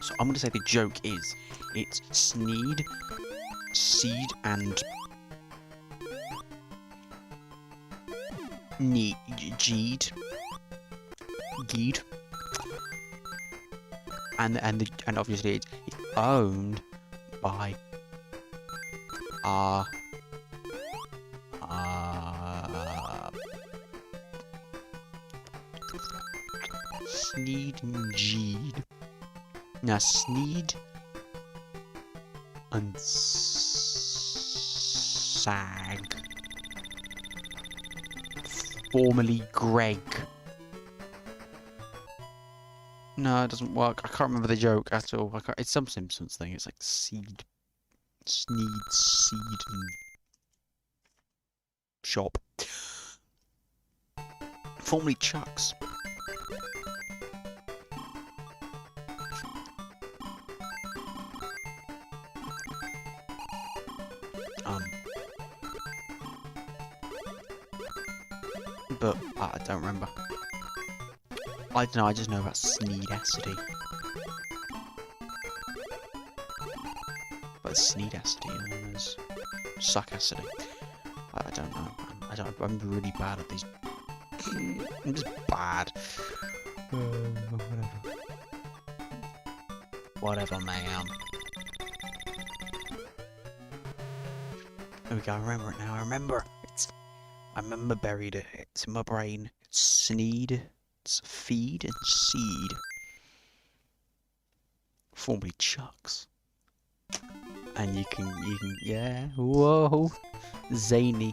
So I'm gonna say the joke is it's Sneed, Seed, and Geed, and obviously it's owned by Sneed and Geed. Now Sneed and Sag, formerly Greg. No, it doesn't work. I can't remember the joke at all. It's some Simpsons thing. It's like Seed, Sneed, Seed, and Shop. Formerly Chucks. But I don't remember. I don't know, I just know about Sneedacity. But Sneedacity and there's Suckacity. I don't know. I'm really bad at these. I'm just bad. Whatever, man. There we go, I remember it now, I remember buried it. It's in my brain. It's Sneed, it's Feed, and Seed. Formerly Chucks. And you can, yeah, whoa. Zany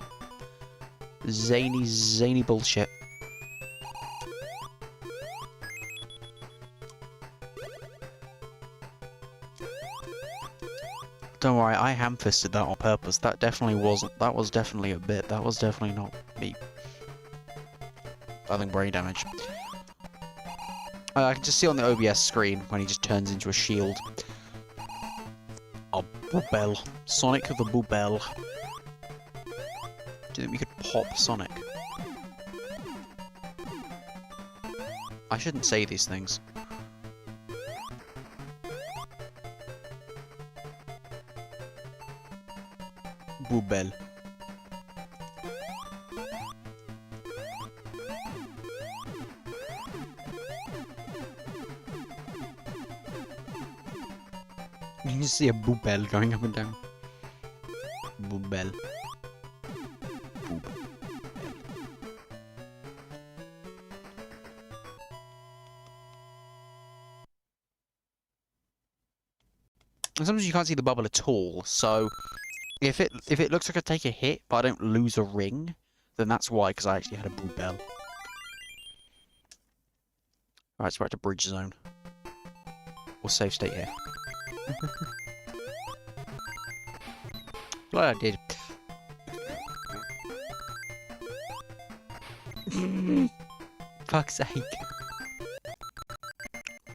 bullshit. Don't worry, I ham-fisted that on purpose. That definitely wasn't. That was definitely a bit. That was definitely not me. I think brain damage. I can just see on the OBS screen when he just turns into a shield. Oh, Boobell. Sonic the Boobell. Do you think we could pop Sonic? I shouldn't say these things. Boobell. just see a boobell going up and down. Boobell. Boob. And sometimes you can't see the bubble at all, so if it looks like I take a hit but I don't lose a ring, then that's why, because I actually had a boobell. Alright, so we're at the bridge zone. We'll save state here. Well, I did. Fuck's sake.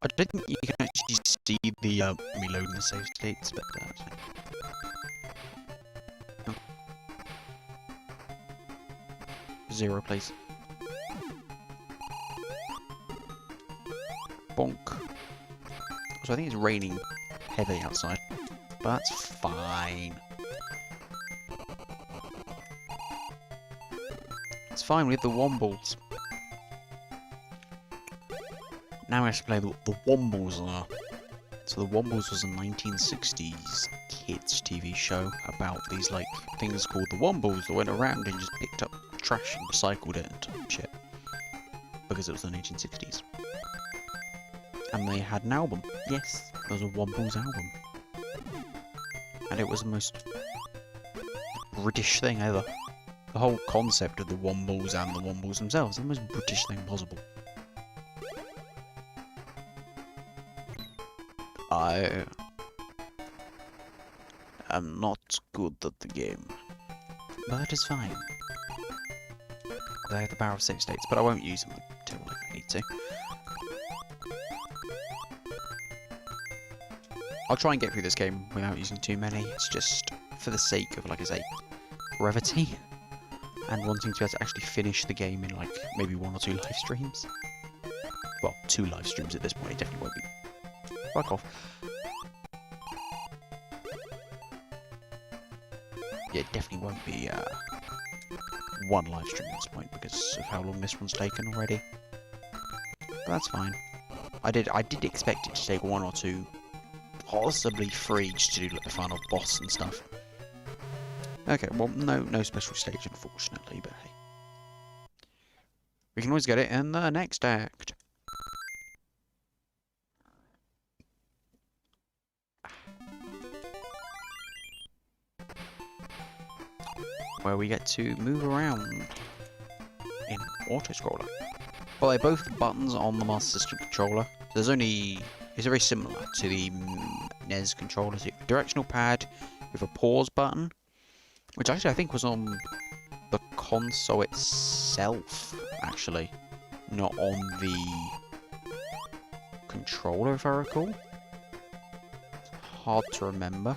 I don't think you can actually see the reloading the save states, but no. 0, please. Bonk. So I think it's raining heavily outside, but that's fine. It's fine, we have the Wombles. Now we have to play the Wombles are. So the Wombles was a 1960s kids TV show about these like things called the Wombles that went around and just picked up trash and recycled it and shit. Because it was the 1960s. And they had an album. Yes, there was a Wombles album. And it was the most British thing ever. The whole concept of the Wombles and the Wombles themselves, the most British thing possible. I am not good at the game, but that is fine. I have the power of save states, but I won't use them until I need to. I'll try and get through this game without using too many. It's just for the sake of, like I say, brevity and wanting to be able to actually finish the game in like maybe 1 or 2 live streams. Well, 2 live streams at this point. It definitely won't be. Fuck off. Yeah, it definitely won't be 1 live stream at this point because of how long this one's taken already. But that's fine. I did expect it to take 1 or 2, possibly 3, just to do like the final boss and stuff. Okay, well, no special stage unfortunately, but hey, we can always get it in the next act. Where we get to move around in auto-scroller. Well, they're both buttons on the Master System controller. It's very similar to the NES controller. So you have a directional pad with a pause button, which actually I think was on the console itself, actually, not on the controller, if I recall. It's hard to remember.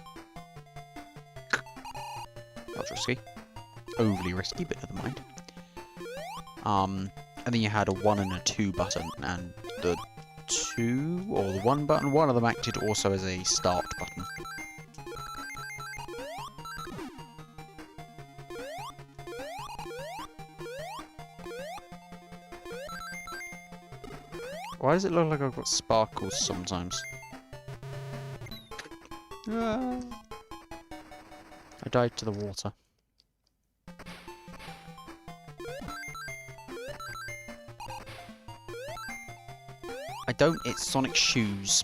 That's risky. Overly risky, but never mind. And then you had a 1 and a 2 button, and the 2 or the 1 button, one of them acted also as a start button. Why does it look like I've got sparkles sometimes? Ah. I died to the water. I don't, it's Sonic shoes.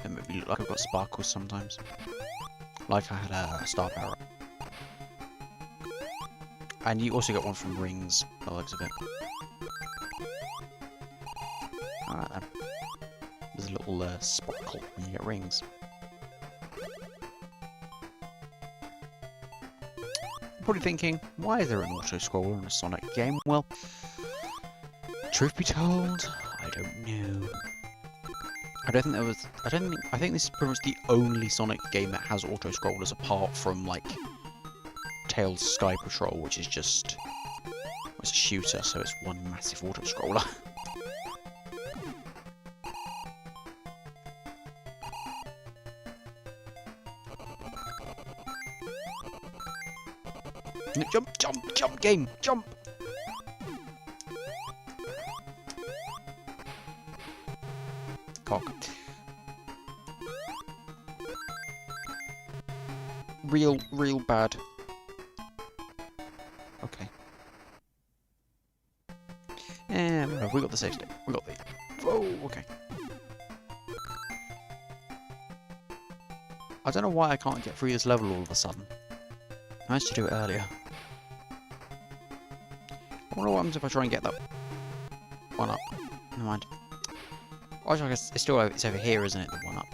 They make me look like I've got sparkles sometimes. Like I had a star power. And you also got one from rings, by the looks of it. Alright then. There's a little sparkle when you get rings. You're probably thinking, why is there an auto-scroller in a Sonic game? Well, truth be told, I don't know. I think this is pretty much the only Sonic game that has auto-scrollers apart from, like, Tails Sky Patrol, which is just... it's a shooter, so it's one massive auto-scroller. Jump, jump, jump, game, jump! Cock. real bad. Okay. And we got the save state. We got the... Oh, okay. I don't know why I can't get through this level all of a sudden. I managed to do it earlier. I wonder what happens if I try and get that one up. Never mind. Oh, I guess it's still over, it's over here, isn't it? The one up.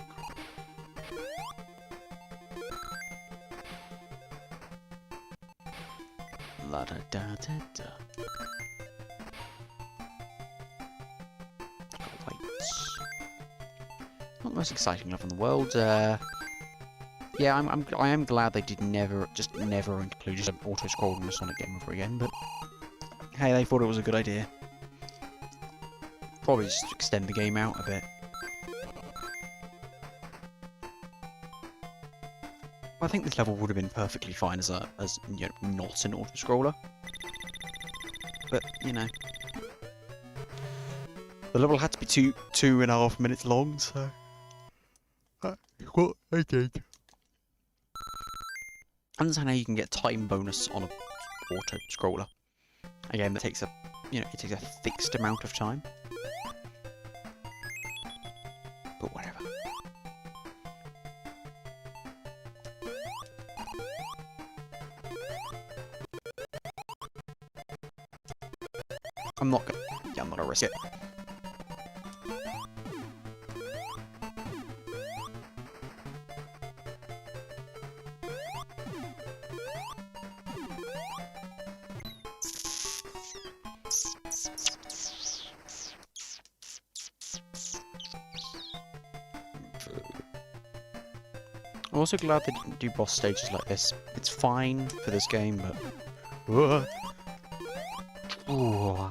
La da da da da. Lights. Not the most exciting level in the world. Yeah, I am glad they did never include an auto scroll in a Sonic game ever again. But hey, they thought it was a good idea. Probably just extend the game out a bit. I think this level would have been perfectly fine as you know, not an auto scroller. But you know, the level had to be two and a half minutes long, so what I did. I understand how you can get time bonus on a auto scroller. A game that takes a, you know, it takes a fixed amount of time. But whatever. I'm not gonna risk it. I'm also glad they didn't do boss stages like this. It's fine for this game, but... Ooh.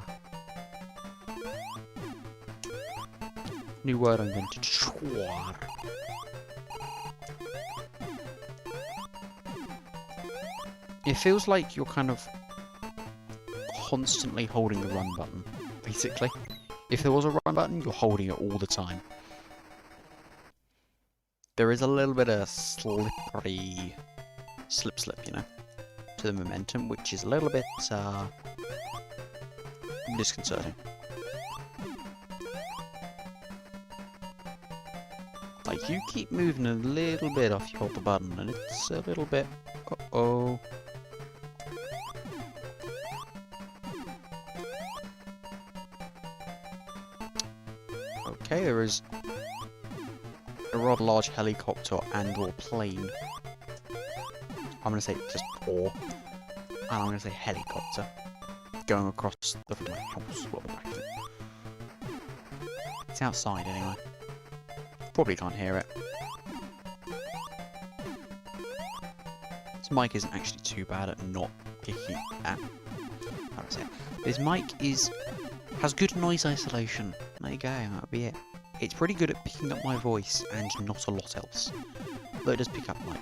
New word I invented. Schwar. It feels like you're kind of constantly holding the run button, basically. If there was a run button, you're holding it all the time. There is a little bit of slippery... slip, you know, to the momentum, which is a little bit, disconcerting. Like, you keep moving a little bit off you hold the button, and it's a little bit... Uh-oh. Okay, there is a rather large helicopter and or plane. I'm going to say just or, and I'm going to say helicopter going across the front of my house. Well, the back of it. It's outside anyway. Probably can't hear it. This mic isn't actually too bad at not picking at. How do I say it? This mic has good noise isolation. There you go. That'll be it. It's pretty good at picking up my voice and not a lot else. Though it does pick up, like,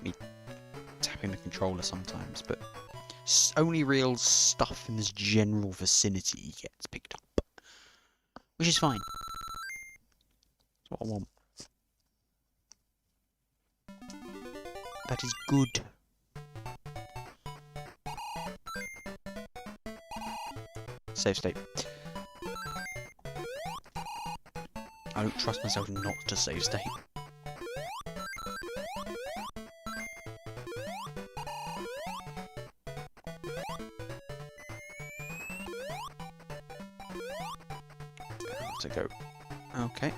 me tapping the controller sometimes, but only real stuff in this general vicinity gets picked up. Which is fine. That's what I want. That is good. Save state. I don't trust myself not to save state. To go. Okay.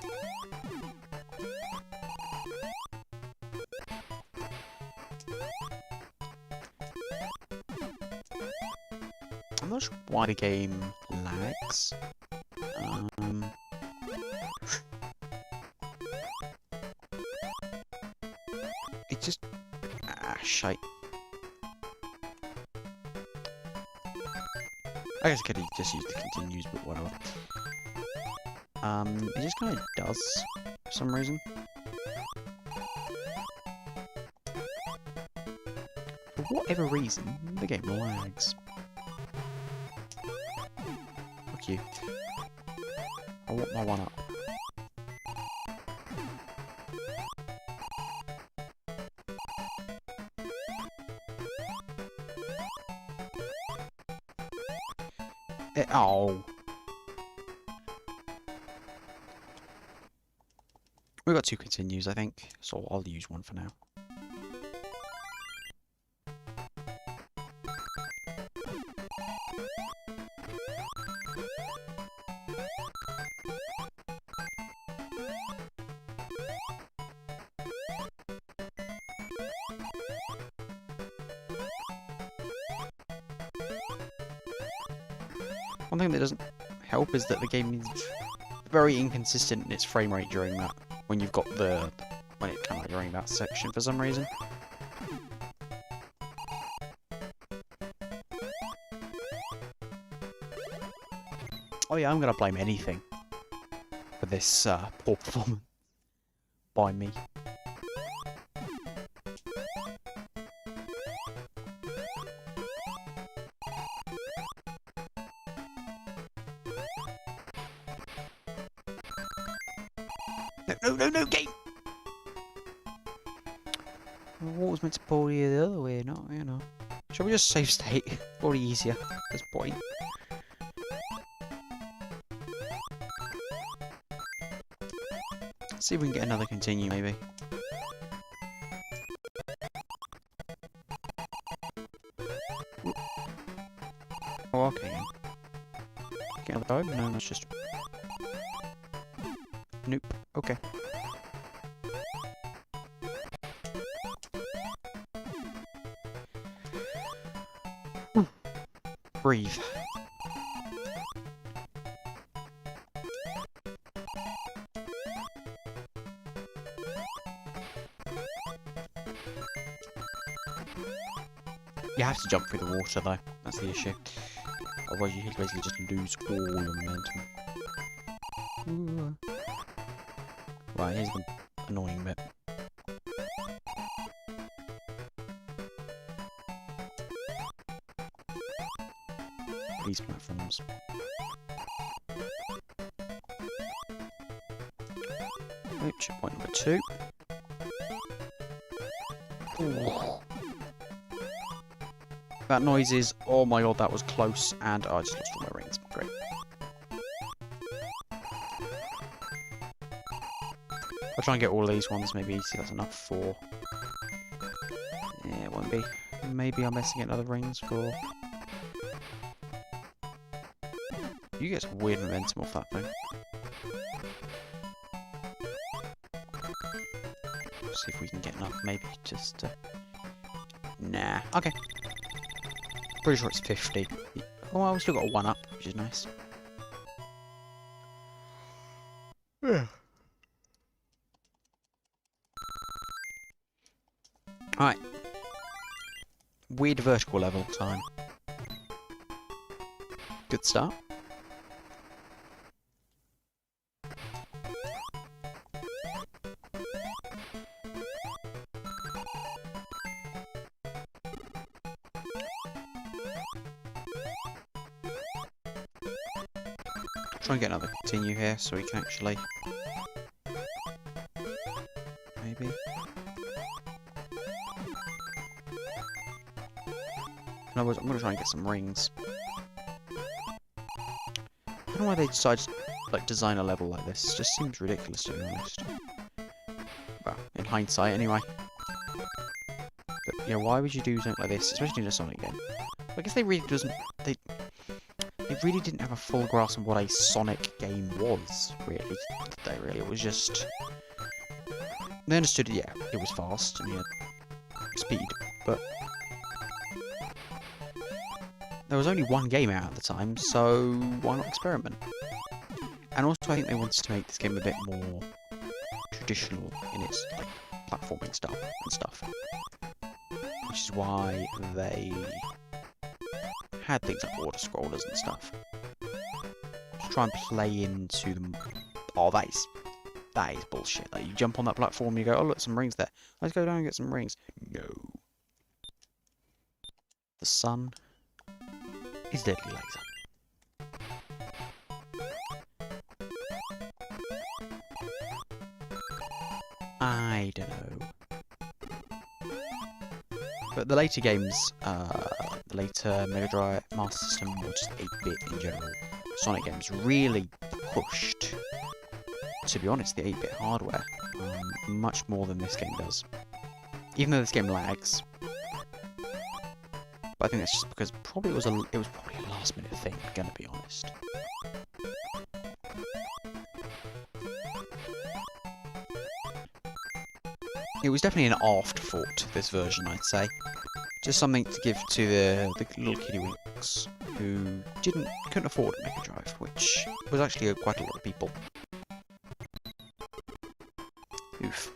I'm not sure why the game lags. It's just... shite. I guess I could just use the continues, but whatever. It just kind of does, for some reason. For whatever reason, the game lags. Fuck you. I want my one up. Oh. We've got 2 continues, I think, so I'll use one for now. One thing that doesn't help is that the game is very inconsistent in its frame rate during that. When you've got when it kind of during that section for some reason. Oh yeah, I'm gonna blame anything for this poor performance by me. No, game! What was meant to pull you the other way, not, you know. Shall we just save state? Probably easier at this point. See if we can get another continue, maybe. Oh, okay. Get another go? No, that's just... Nope. Okay. Breathe. You have to jump through the water though, that's the issue. Otherwise you basically just lose all your momentum. Ooh. Right, here's the annoying bit. These platforms. Oh, checkpoint number 2. Ooh. That noise is, oh my god, that was close, and I just lost all my rings. Great. I'll try and get all of these ones, maybe see if that's enough for... Yeah, it won't be. Maybe I'm messing at other rings for... You get some weird momentum off that thing. See if we can get enough, maybe, just... Nah. Okay. Pretty sure it's 50. Oh, well, we still got a 1-up, which is nice. Yeah. Alright. Weird vertical level time. Good start. Try and get another continue here so we can actually... Maybe. In other words, I'm going to try and get some rings. I don't know why they decided to like, design a level like this. It just seems ridiculous, to be honest. Well, in hindsight, anyway. But, yeah, why would you do something like this, especially in a Sonic game? I guess they really They really didn't have a full grasp on what a Sonic game was, really, did they, really? It was just... They understood, yeah, it was fast, and you had speed, but... There was only one game out at the time, so why not experiment? And also, I think they wanted to make this game a bit more traditional in its, like, platforming style and stuff. Which is why they... had things like water scrollers and stuff. To try and play into them. Oh, that is bullshit. Like, you jump on that platform, you go, oh look, some rings there. Let's go down and get some rings. No. The sun is deadly laser. I don't know. But the later games, the later Mega Drive, Master System, or just 8-bit in general, Sonic games really pushed, to be honest, the 8-bit hardware much more than this game does. Even though this game lags, but I think that's just because probably it was probably a last-minute thing. Gonna be honest. It was definitely an afterthought, this version, I'd say. Just something to give to the little kiddywinks who couldn't afford a Mega Drive, which was actually quite a lot of people. Oof.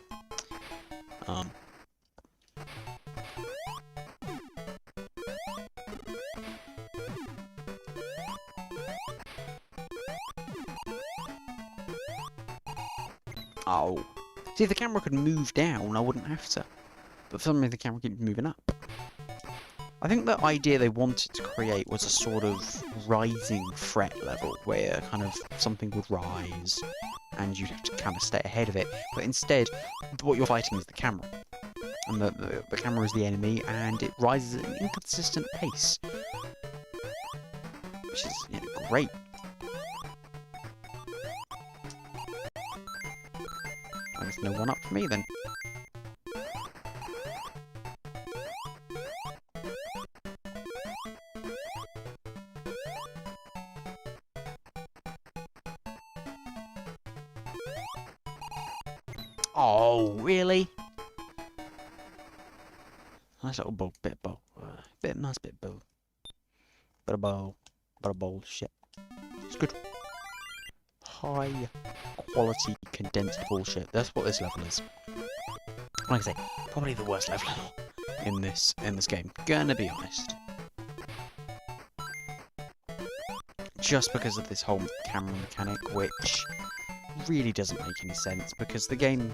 Oh. See, if the camera could move down, I wouldn't have to. But for some reason, the camera keeps moving up. I think the idea they wanted to create was a sort of rising fret level, where kind of something would rise, and you'd have to kind of stay ahead of it. But instead, what you're fighting is the camera. And the camera is the enemy, and it rises at an inconsistent pace. Which is, you know, great. I guess no one up for me then. Oh, really? Nice little bow, bit of bow. Nice bit of bow. Bit of bow. Bit of bullshit. It's good. High quality condensed bullshit. That's what this level is. Like I say, probably the worst level in this game. Gonna be honest. Just because of this whole camera mechanic, which really doesn't make any sense, because the game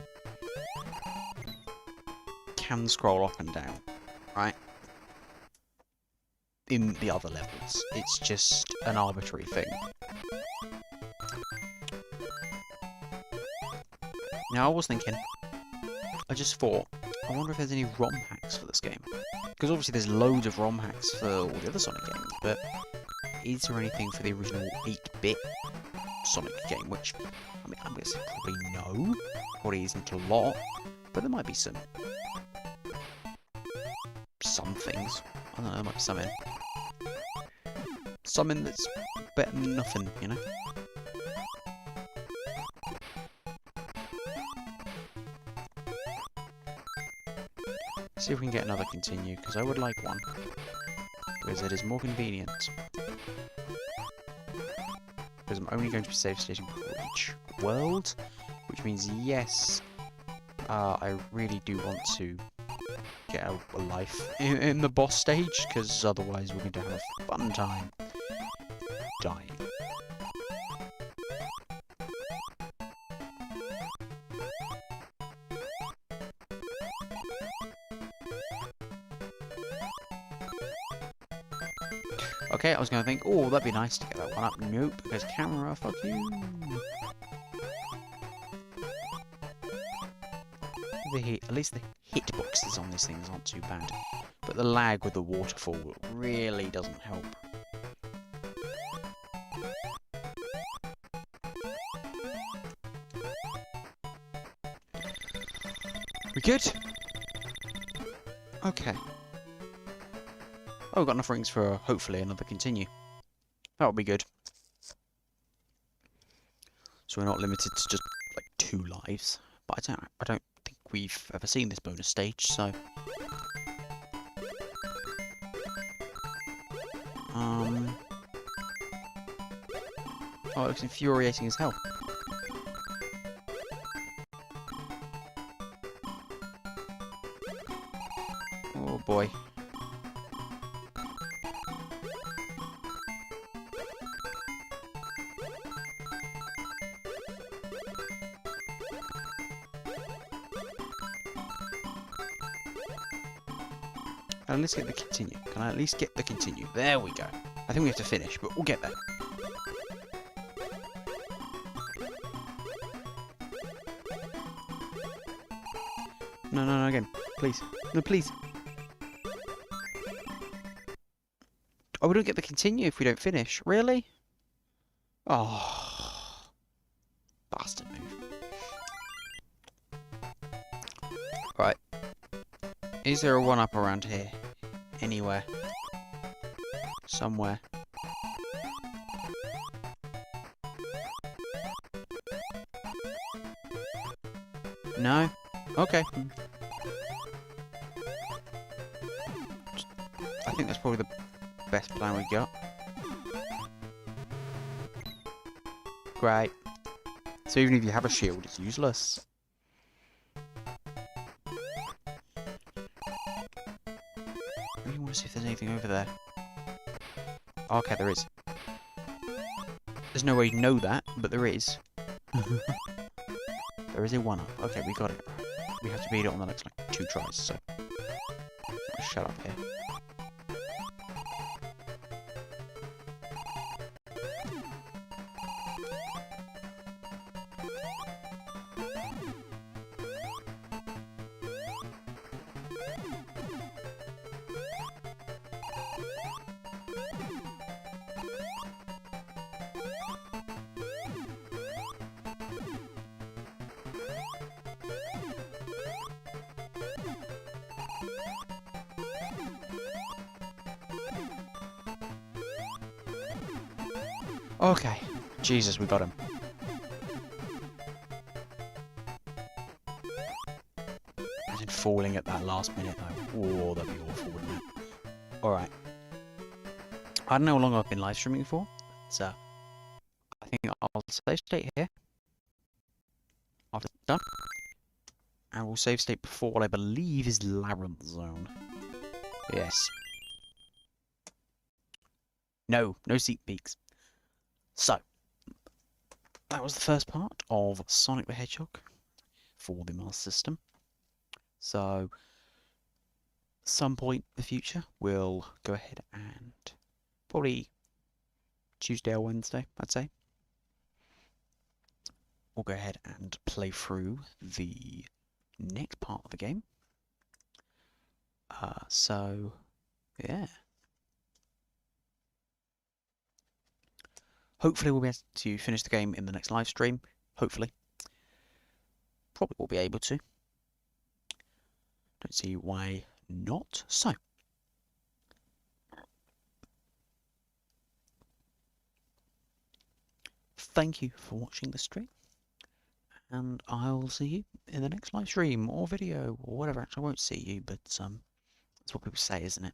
can scroll up and down, right? In the other levels. It's just an arbitrary thing. Now, I was thinking, I just thought, I wonder if there's any ROM hacks for this game. Because obviously there's loads of ROM hacks for all the other Sonic games, but is there anything for the original 8-bit Sonic game? Which, I mean, I'm going to say probably no. Probably isn't a lot, but there might be some things. I don't know, there might be something. Something that's better than nothing, you know? See if we can get another continue, because I would like one. Because it is more convenient. Because I'm only going to be save stating before each world, which means yes, I really do want to get a life in the boss stage, because otherwise we're going to have a fun time dying. Okay, I was going to think, oh, that'd be nice to get that one up. Nope, because camera, fuck you. At least the hitboxes on these things aren't too bad. But the lag with the waterfall really doesn't help. We good? Okay. Oh, we've got enough rings for hopefully another continue. That'll be good. So we're not limited to just like 2 lives. But I don't think we've ever seen this bonus stage, so oh, it looks infuriating as hell. Oh boy. And let's get the continue. Can I at least get the continue? There we go. I think we have to finish, but we'll get there. No, again. Please. No, please. Oh, we don't get the continue if we don't finish. Really? Oh, bastard move. Right. Is there a 1-up around here? Anywhere? Somewhere? No? Okay. I think that's probably the best plan we got. Great. So even if you have a shield, it's useless. I really want to see if there's anything over there. Okay, there is. There's no way you know that, but there is. There is a 1-up. Okay, we got it. We have to beat it on the next, like, 2 tries, so... Shut up here. Okay. Jesus, we got him. Imagine falling at that last minute, though. Oh, that'd be awful, wouldn't it? Alright. I don't know how long I've been live streaming for, so I think I'll save state here. After it's done. And we'll save state before what I believe is Labyrinth Zone. Yes. No seat peaks. So, that was the first part of Sonic the Hedgehog for the Master System. So, some point in the future, we'll go ahead and probably Tuesday or Wednesday, I'd say. We'll go ahead and play through the next part of the game. So, yeah. Hopefully we'll be able to finish the game in the next live stream. Hopefully. Probably will be able to. Don't see why not. So. Thank you for watching the stream. And I'll see you in the next live stream or video or whatever. Actually, I won't see you, but that's what people say, isn't it?